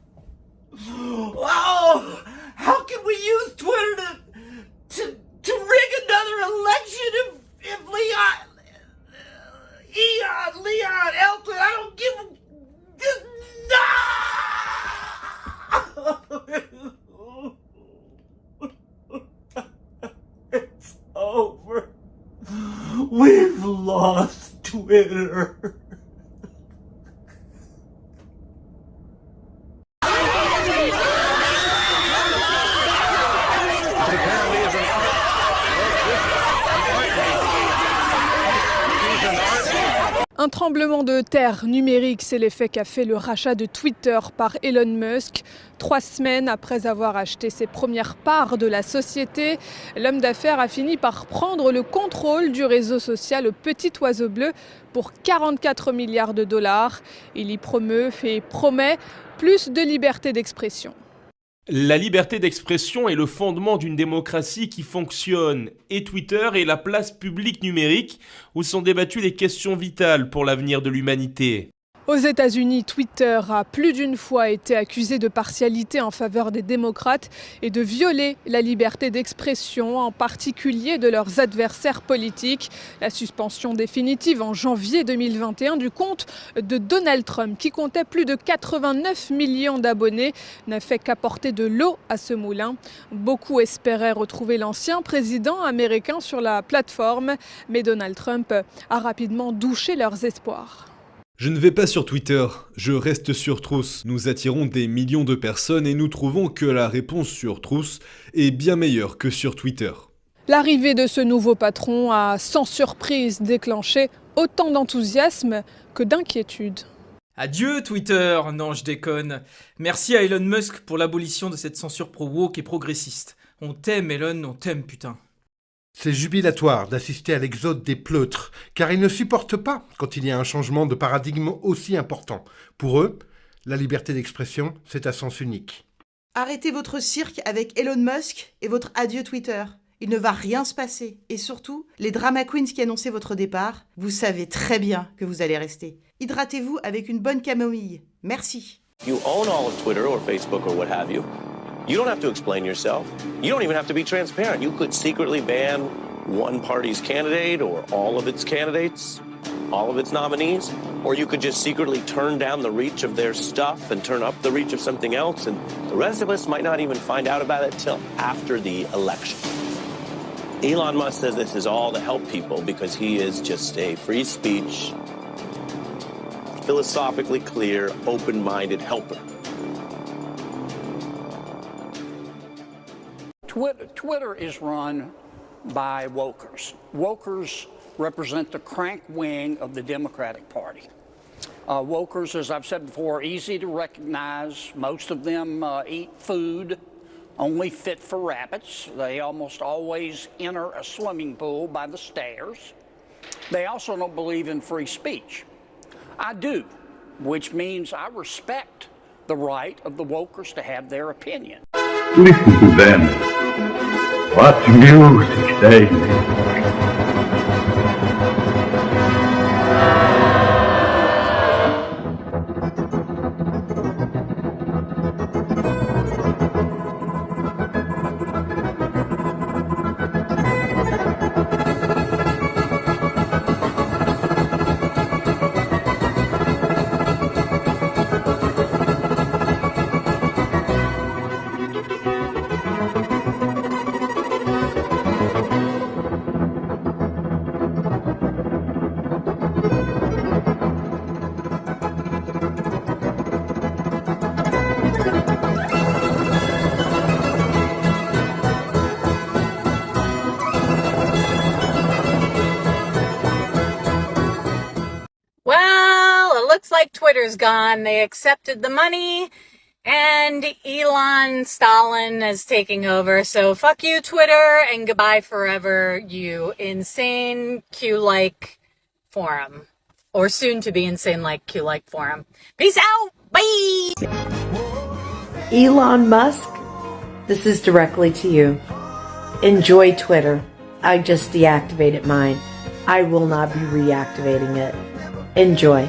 [SPEAKER 5] Oh, how can we use Twitter to rig another election if Leon Elton, I don't give a just no. It's over. We've lost Twitter.
[SPEAKER 9] Un tremblement de terre numérique, c'est l'effet qu'a fait le rachat de Twitter par Elon Musk. 3 semaines après avoir acheté ses premières parts de la société, l'homme d'affaires a fini par prendre le contrôle du réseau social au petit oiseau bleu pour 44 milliards de dollars. Il y promeut et promet plus de liberté d'expression.
[SPEAKER 10] La liberté d'expression est le fondement d'une démocratie qui fonctionne, et Twitter est la place publique numérique où sont débattues les questions vitales pour l'avenir de l'humanité.
[SPEAKER 9] Aux États-Unis, Twitter a plus d'une fois été accusé de partialité en faveur des démocrates et de violer la liberté d'expression, en particulier de leurs adversaires politiques. La suspension définitive en janvier 2021 du compte de Donald Trump, qui comptait plus de 89 millions d'abonnés, n'a fait qu'apporter de l'eau à ce moulin. Beaucoup espéraient retrouver l'ancien président américain sur la plateforme, mais Donald Trump a rapidement douché leurs espoirs.
[SPEAKER 11] Je ne vais pas sur Twitter, je reste sur Truth. Nous attirons des millions de personnes et nous trouvons que la réponse sur Truth est bien meilleure que sur Twitter.
[SPEAKER 9] L'arrivée de ce nouveau patron a sans surprise déclenché autant d'enthousiasme que d'inquiétude.
[SPEAKER 12] Adieu Twitter, non je déconne. Merci à Elon Musk pour l'abolition de cette censure pro-woke et progressiste. On t'aime Elon, on t'aime putain.
[SPEAKER 13] C'est jubilatoire d'assister à l'exode des pleutres, car ils ne supportent pas quand il y a un changement de paradigme aussi important. Pour eux, la liberté d'expression, c'est à sens unique.
[SPEAKER 14] Arrêtez votre cirque avec Elon Musk et votre adieu Twitter. Il ne va rien se passer. Et surtout, les drama queens qui annonçaient votre départ, vous savez très bien que vous allez rester. Hydratez-vous avec une bonne camomille. Merci.
[SPEAKER 16] You own all of Twitter or Facebook or what have you. You don't have to explain yourself. You don't even have to be transparent. You could secretly ban one party's candidate or all of its candidates, all of its nominees, or you could just secretly turn down the reach of their stuff and turn up the reach of something else, and the rest of us might not even find out about it till after the election. Elon Musk says this is all to help people because he is just a free speech, philosophically clear, open-minded helper.
[SPEAKER 17] Twitter is run by wokers. Wokers represent the crank wing of the Democratic Party. Wokers, as I've said before, are easy to recognize. Most of them eat food only fit for rabbits. They almost always enter a swimming pool by the stairs. They also don't believe in free speech. I do, which means I respect the right of the wokers to have their opinion.
[SPEAKER 19] Listen to them. What music they make.
[SPEAKER 20] Like Twitter's gone. They accepted the money and Elon Stalin is taking over. So fuck you, Twitter, and goodbye forever, you insane Q-like forum. Or soon to be insane like Q-like forum. Peace out. Bye.
[SPEAKER 21] Elon Musk, this is directly to you. Enjoy Twitter. I just deactivated mine. I will not be reactivating it. Enjoy.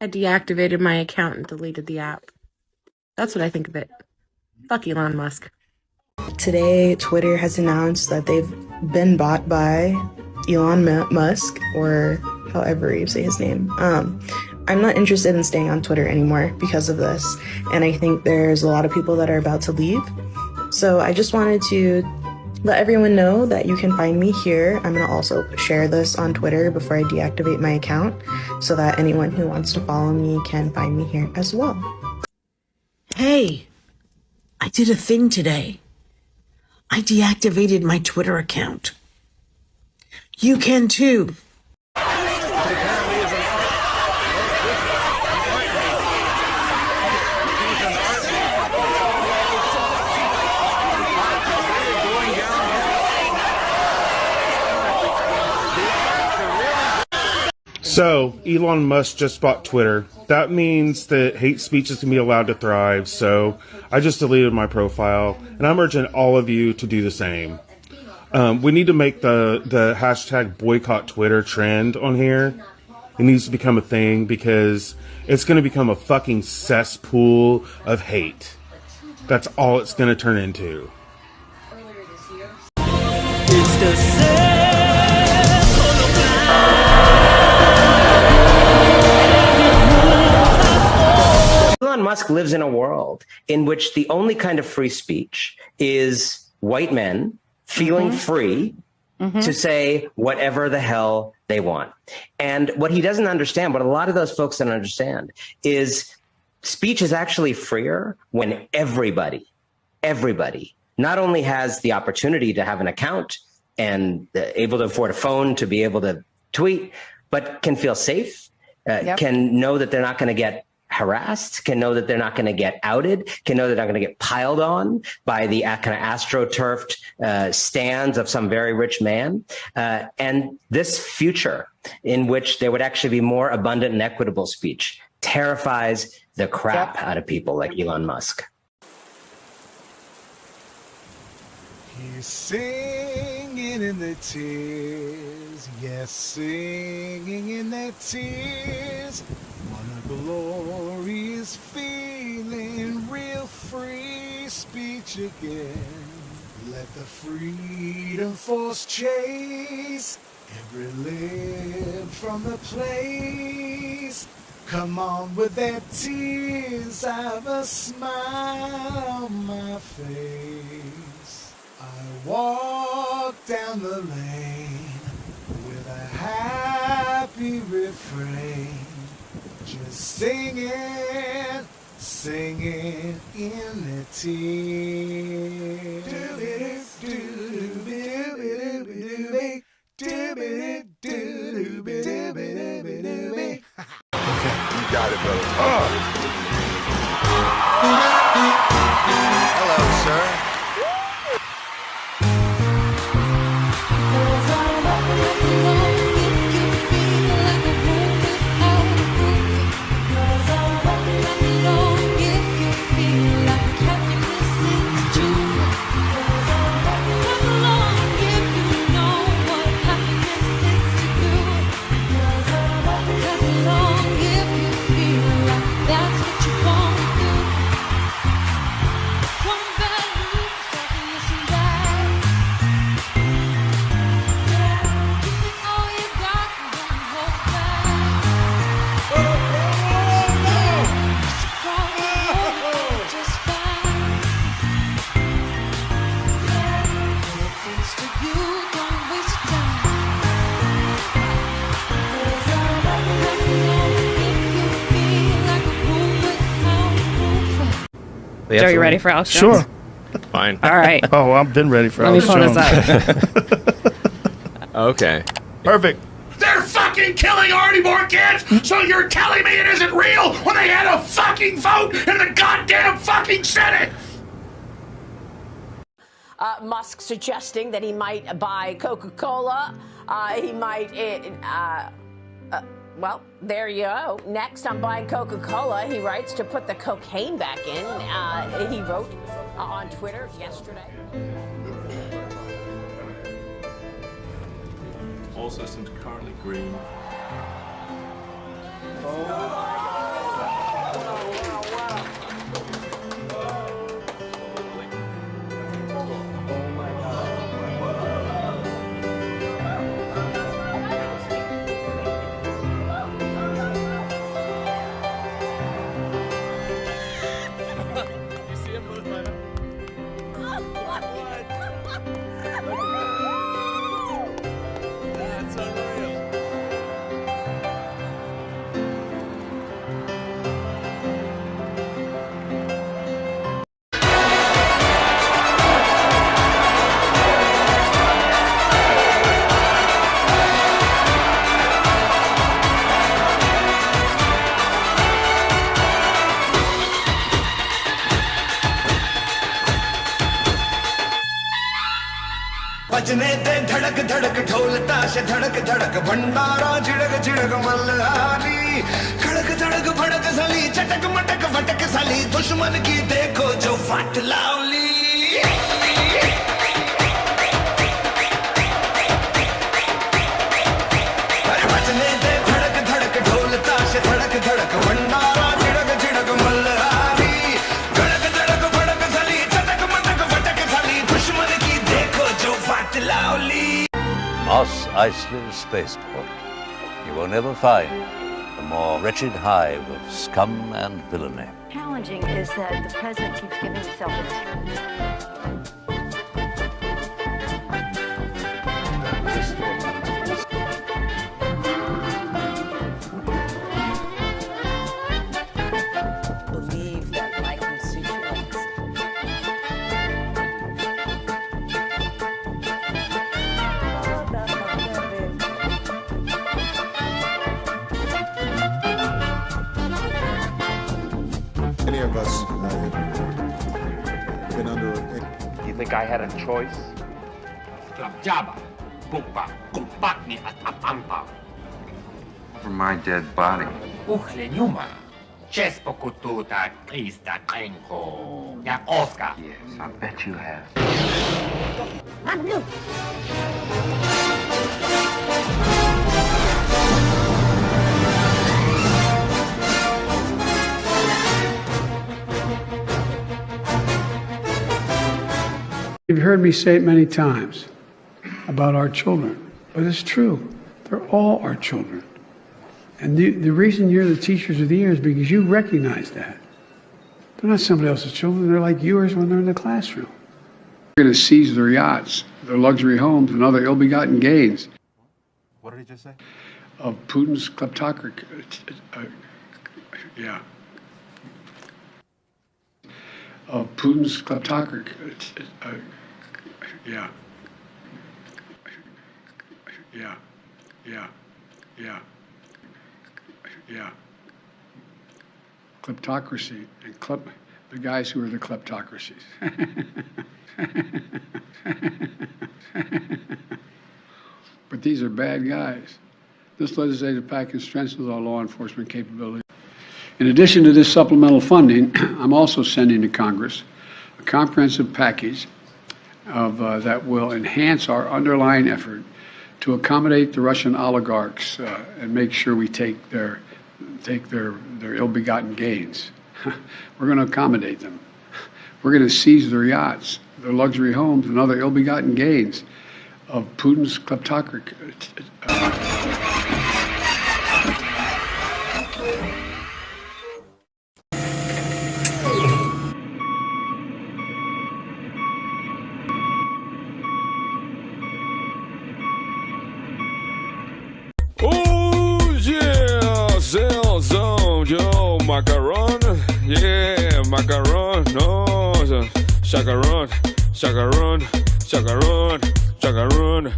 [SPEAKER 22] I deactivated my account and deleted the app. That's what I think of it. Fuck Elon Musk.
[SPEAKER 23] Today, Twitter has announced that they've been bought by Elon Musk, or however you say his name. I'm not interested in staying on Twitter anymore because of this, and I think there's a lot of people that are about to leave. So I just wanted to let everyone know that you can find me here. I'm going to also share this on Twitter before I deactivate my account so that anyone who wants to follow me can find me here as well.
[SPEAKER 24] Hey, I did a thing today. I deactivated my Twitter account. You can too.
[SPEAKER 26] So, Elon Musk just bought Twitter. That means that hate speech is going to be allowed to thrive, so I just deleted my profile, and I'm urging all of you to do the same. We need to make the hashtag boycott Twitter trend on here. It needs to become a thing because it's going to become a fucking cesspool of hate. That's all it's going to turn into.
[SPEAKER 5] It's the
[SPEAKER 2] Elon Musk lives in a world in which the only kind of free speech is white men feeling free to say whatever the hell they want. And what he doesn't understand, what a lot of those folks don't understand, is speech is actually freer when everybody not only has the opportunity to have an account and able to afford a phone to be able to tweet, but can feel safe, can know that they're not going to get harassed, can know that they're not going to get outed, can know they're not going to get piled on by the kind of astroturfed stands of some very rich man. And this future in which there would actually be more abundant and equitable speech terrifies the crap out of people like Elon Musk.
[SPEAKER 3] He's singing in the tears, yes, singing in the tears. What a glorious feeling, real free speech again. Let the freedom force chase every lip from the place. Come on with their tears, I've a smile on my face. I walk down the lane with a happy refrain, just singing, singing in the tears.
[SPEAKER 4] You got it, brother. Hello, sir.
[SPEAKER 6] Are you ready for Alex Jones?
[SPEAKER 26] Sure.
[SPEAKER 6] Fine. All right.
[SPEAKER 26] Oh, I've been ready for
[SPEAKER 6] Let me
[SPEAKER 26] Alex
[SPEAKER 6] pull this
[SPEAKER 26] Jones.
[SPEAKER 6] up.
[SPEAKER 7] Okay.
[SPEAKER 26] Perfect.
[SPEAKER 18] They're fucking killing already more kids, so you're telling me it isn't real when they had a fucking vote in the goddamn fucking Senate?
[SPEAKER 25] Musk suggesting that he might buy Coca-Cola. He might, well, there you go. Next, I'm buying Coca-Cola. He writes to put the cocaine back in. He wrote on Twitter yesterday.
[SPEAKER 7] All systems currently green.
[SPEAKER 3] बजने दे धड़क धड़क ढोल ताश धड़क धड़क भंडारा झिड़क झिड़क मल्हारी खड़क धड़क भड़क साली चटक मटक फटक साली दुश्मन की देखो जो फट लावली बजने दे धड़क धड़क
[SPEAKER 1] Mos Eisley Spaceport, you will never find a more wretched hive of scum and villainy.
[SPEAKER 8] Challenging is that the president keeps giving himself
[SPEAKER 9] believe that my constituents
[SPEAKER 10] Many of us have been under.
[SPEAKER 11] You think I had a choice?
[SPEAKER 15] For my dead body.
[SPEAKER 11] Yes,
[SPEAKER 15] I bet you have.
[SPEAKER 27] You've heard me say it many times about our children, but it's true. They're all our children. And the reason you're the teachers of the year is because you recognize that. They're not somebody else's children. They're like yours when they're in the classroom. We're going to seize their yachts, their luxury homes, and other ill-begotten gains.
[SPEAKER 10] What did he just say?
[SPEAKER 27] Of Putin's kleptocracy. Yeah. Of Putin's kleptocracy. Yeah. Yeah. Yeah. Yeah. Yeah. Kleptocracy and the guys who are the kleptocracies. But these are bad guys. This legislative package strengthens our law enforcement capability. In addition to this supplemental funding, I'm also sending to Congress a comprehensive package of that will enhance our underlying effort to accommodate the Russian oligarchs and make sure we take their ill-begotten gains. We're going to accommodate them. We're going to seize their yachts, their luxury homes, and other ill-begotten gains of Putin's kleptocracy.
[SPEAKER 28] Yo, macaron, yeah, macaron, no, chacaron, chacaron, chacaron, chacaron.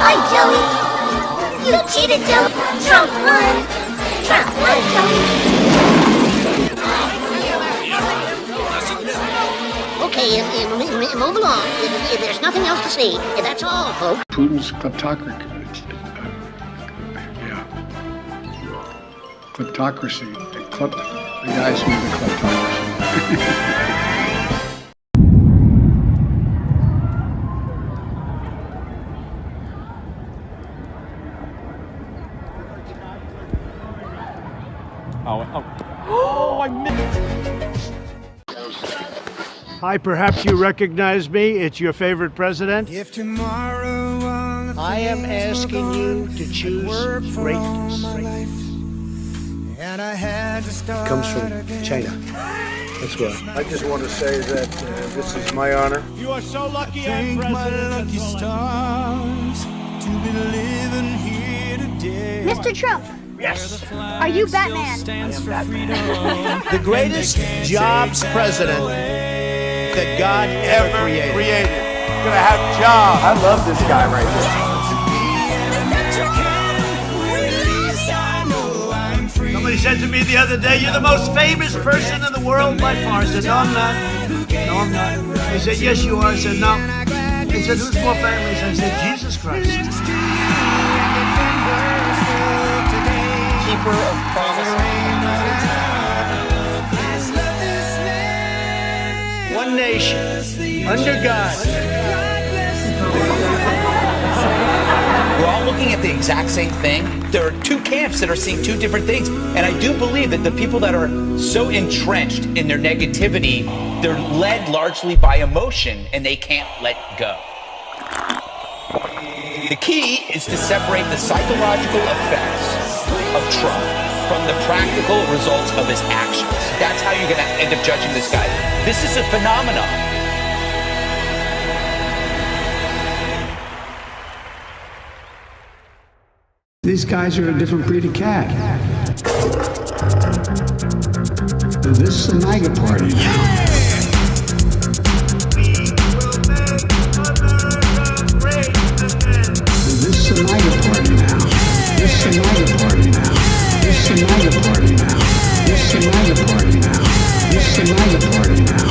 [SPEAKER 29] Hi, Joey. You cheated, Joey. Trump won. Trump won, Joey. Okay, move along. There's nothing else to see. That's all, folks.
[SPEAKER 27] Putin's kleptocracy. Yeah. Kleptocracy. The guys who are the kleptocracy.
[SPEAKER 28] Oh, I missed.
[SPEAKER 12] Hi, perhaps you recognize me. It's your favorite president.
[SPEAKER 3] If tomorrow
[SPEAKER 12] I am asking you to choose greatness.
[SPEAKER 3] And I had to start
[SPEAKER 12] It comes from China. That's why. I just want to say that this is my honor. You are so lucky I'm president. My lucky stars to be living here today.
[SPEAKER 13] Mr. Trump.
[SPEAKER 12] Yes.
[SPEAKER 13] Are you Batman?
[SPEAKER 12] I am Batman. The greatest jobs president that God ever created.
[SPEAKER 10] We're gonna have jobs. I love this guy right here.
[SPEAKER 5] Somebody said to me the other day, "You're the most famous person in the world by far." I said, "No, I'm not. No, I'm not." He said, "Yes, you are." I said, "No." He said, "Who's more famous?" I said, "Jesus Christ."
[SPEAKER 14] Keeper of promises.
[SPEAKER 12] One nation, under God.
[SPEAKER 16] We're all looking at the exact same thing. There are two camps that are seeing two different things. And I do believe that the people that are so entrenched in their negativity, they're led largely by emotion and they can't let go. The key is to separate the psychological effects of Trump from the practical results of his actions. That's how you're going to end up judging this guy. This is a phenomenon.
[SPEAKER 27] These guys are a different breed of cat. This is a MAGA party now. This is a MAGA party now. This is a MAGA party now. This is a MAGA party now. This is a MAGA party now. This is a MAGA party now.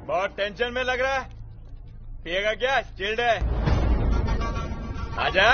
[SPEAKER 17] बहुत tension में लग रहा है पिएगा क्या chilled है आजा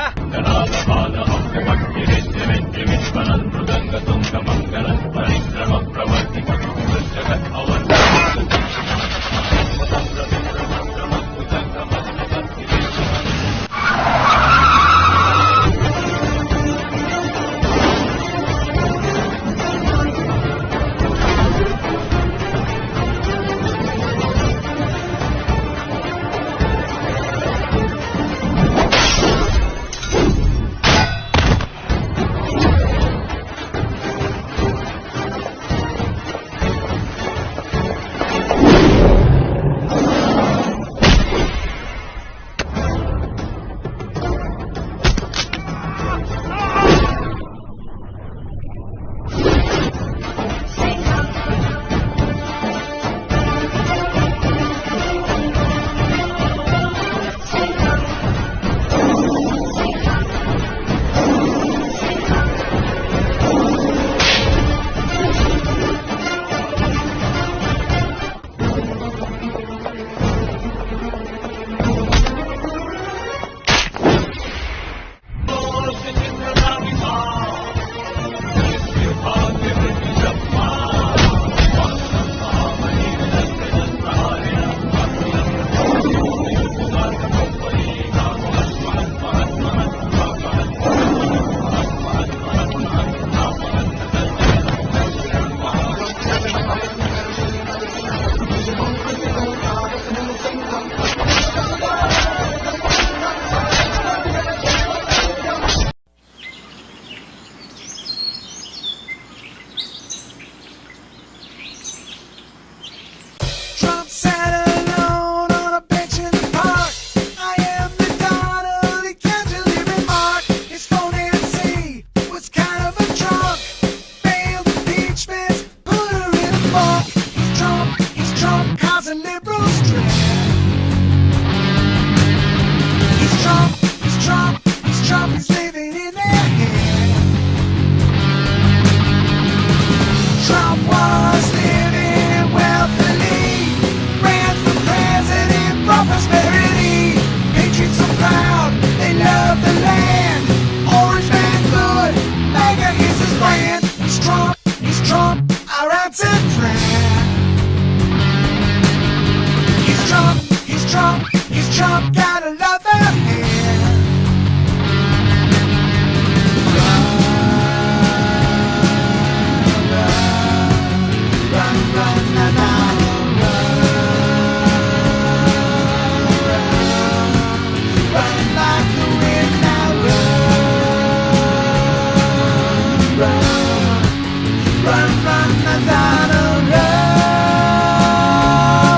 [SPEAKER 3] Run, run, Madonna, run,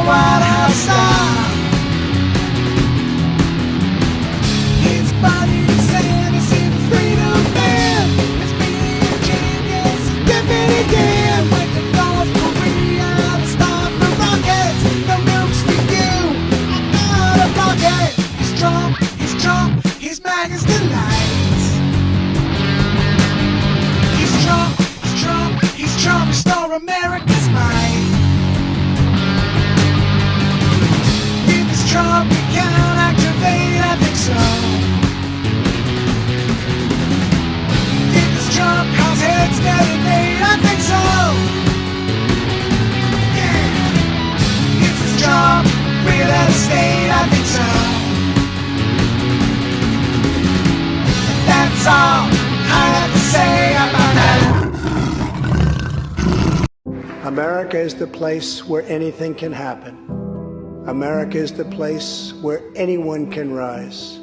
[SPEAKER 3] White House style. His body is sand, he's in freedom man. His being a genius, he's dipping again. Went to North Korea to start the rockets. No nukes for you, I'm not a rocket. He's Trump, he's MAGA's delight. He's Trump, restore America's might. If it's Trump, we can activate, I think so. If it's Trump, cause heads detonate, I think so. Yeah. If it's Trump, real estate, I think so. That's all I have to say about that.
[SPEAKER 12] America is the place where anything can happen. America is the place where anyone can rise.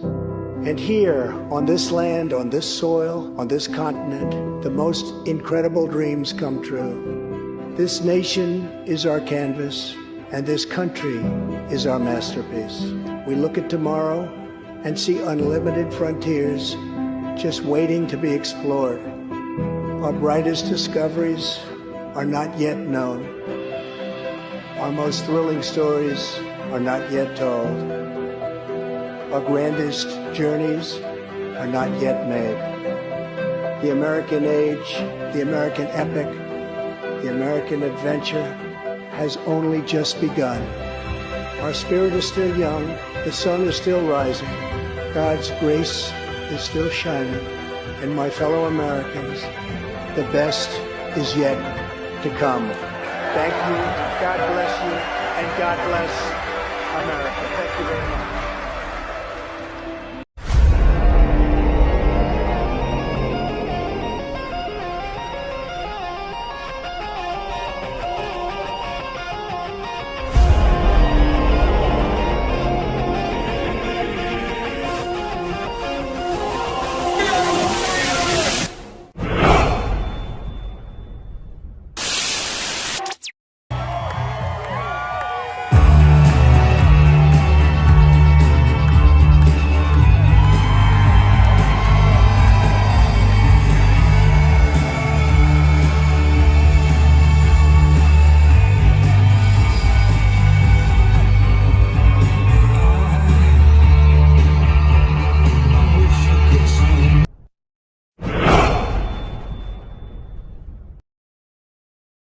[SPEAKER 12] And here, on this land, on this soil, on this continent, the most incredible dreams come true. This nation is our canvas, and this country is our masterpiece. We look at tomorrow and see unlimited frontiers just waiting to be explored. Our brightest discoveries are not yet known. Our most thrilling stories are not yet told. Our grandest journeys are not yet made. The American age, the American epic, the American adventure has only just begun. Our spirit is still young, the sun is still rising, God's grace is still shining, and my fellow Americans, the best is yet to come. Thank you, God bless you, and God bless America. Thank you very much.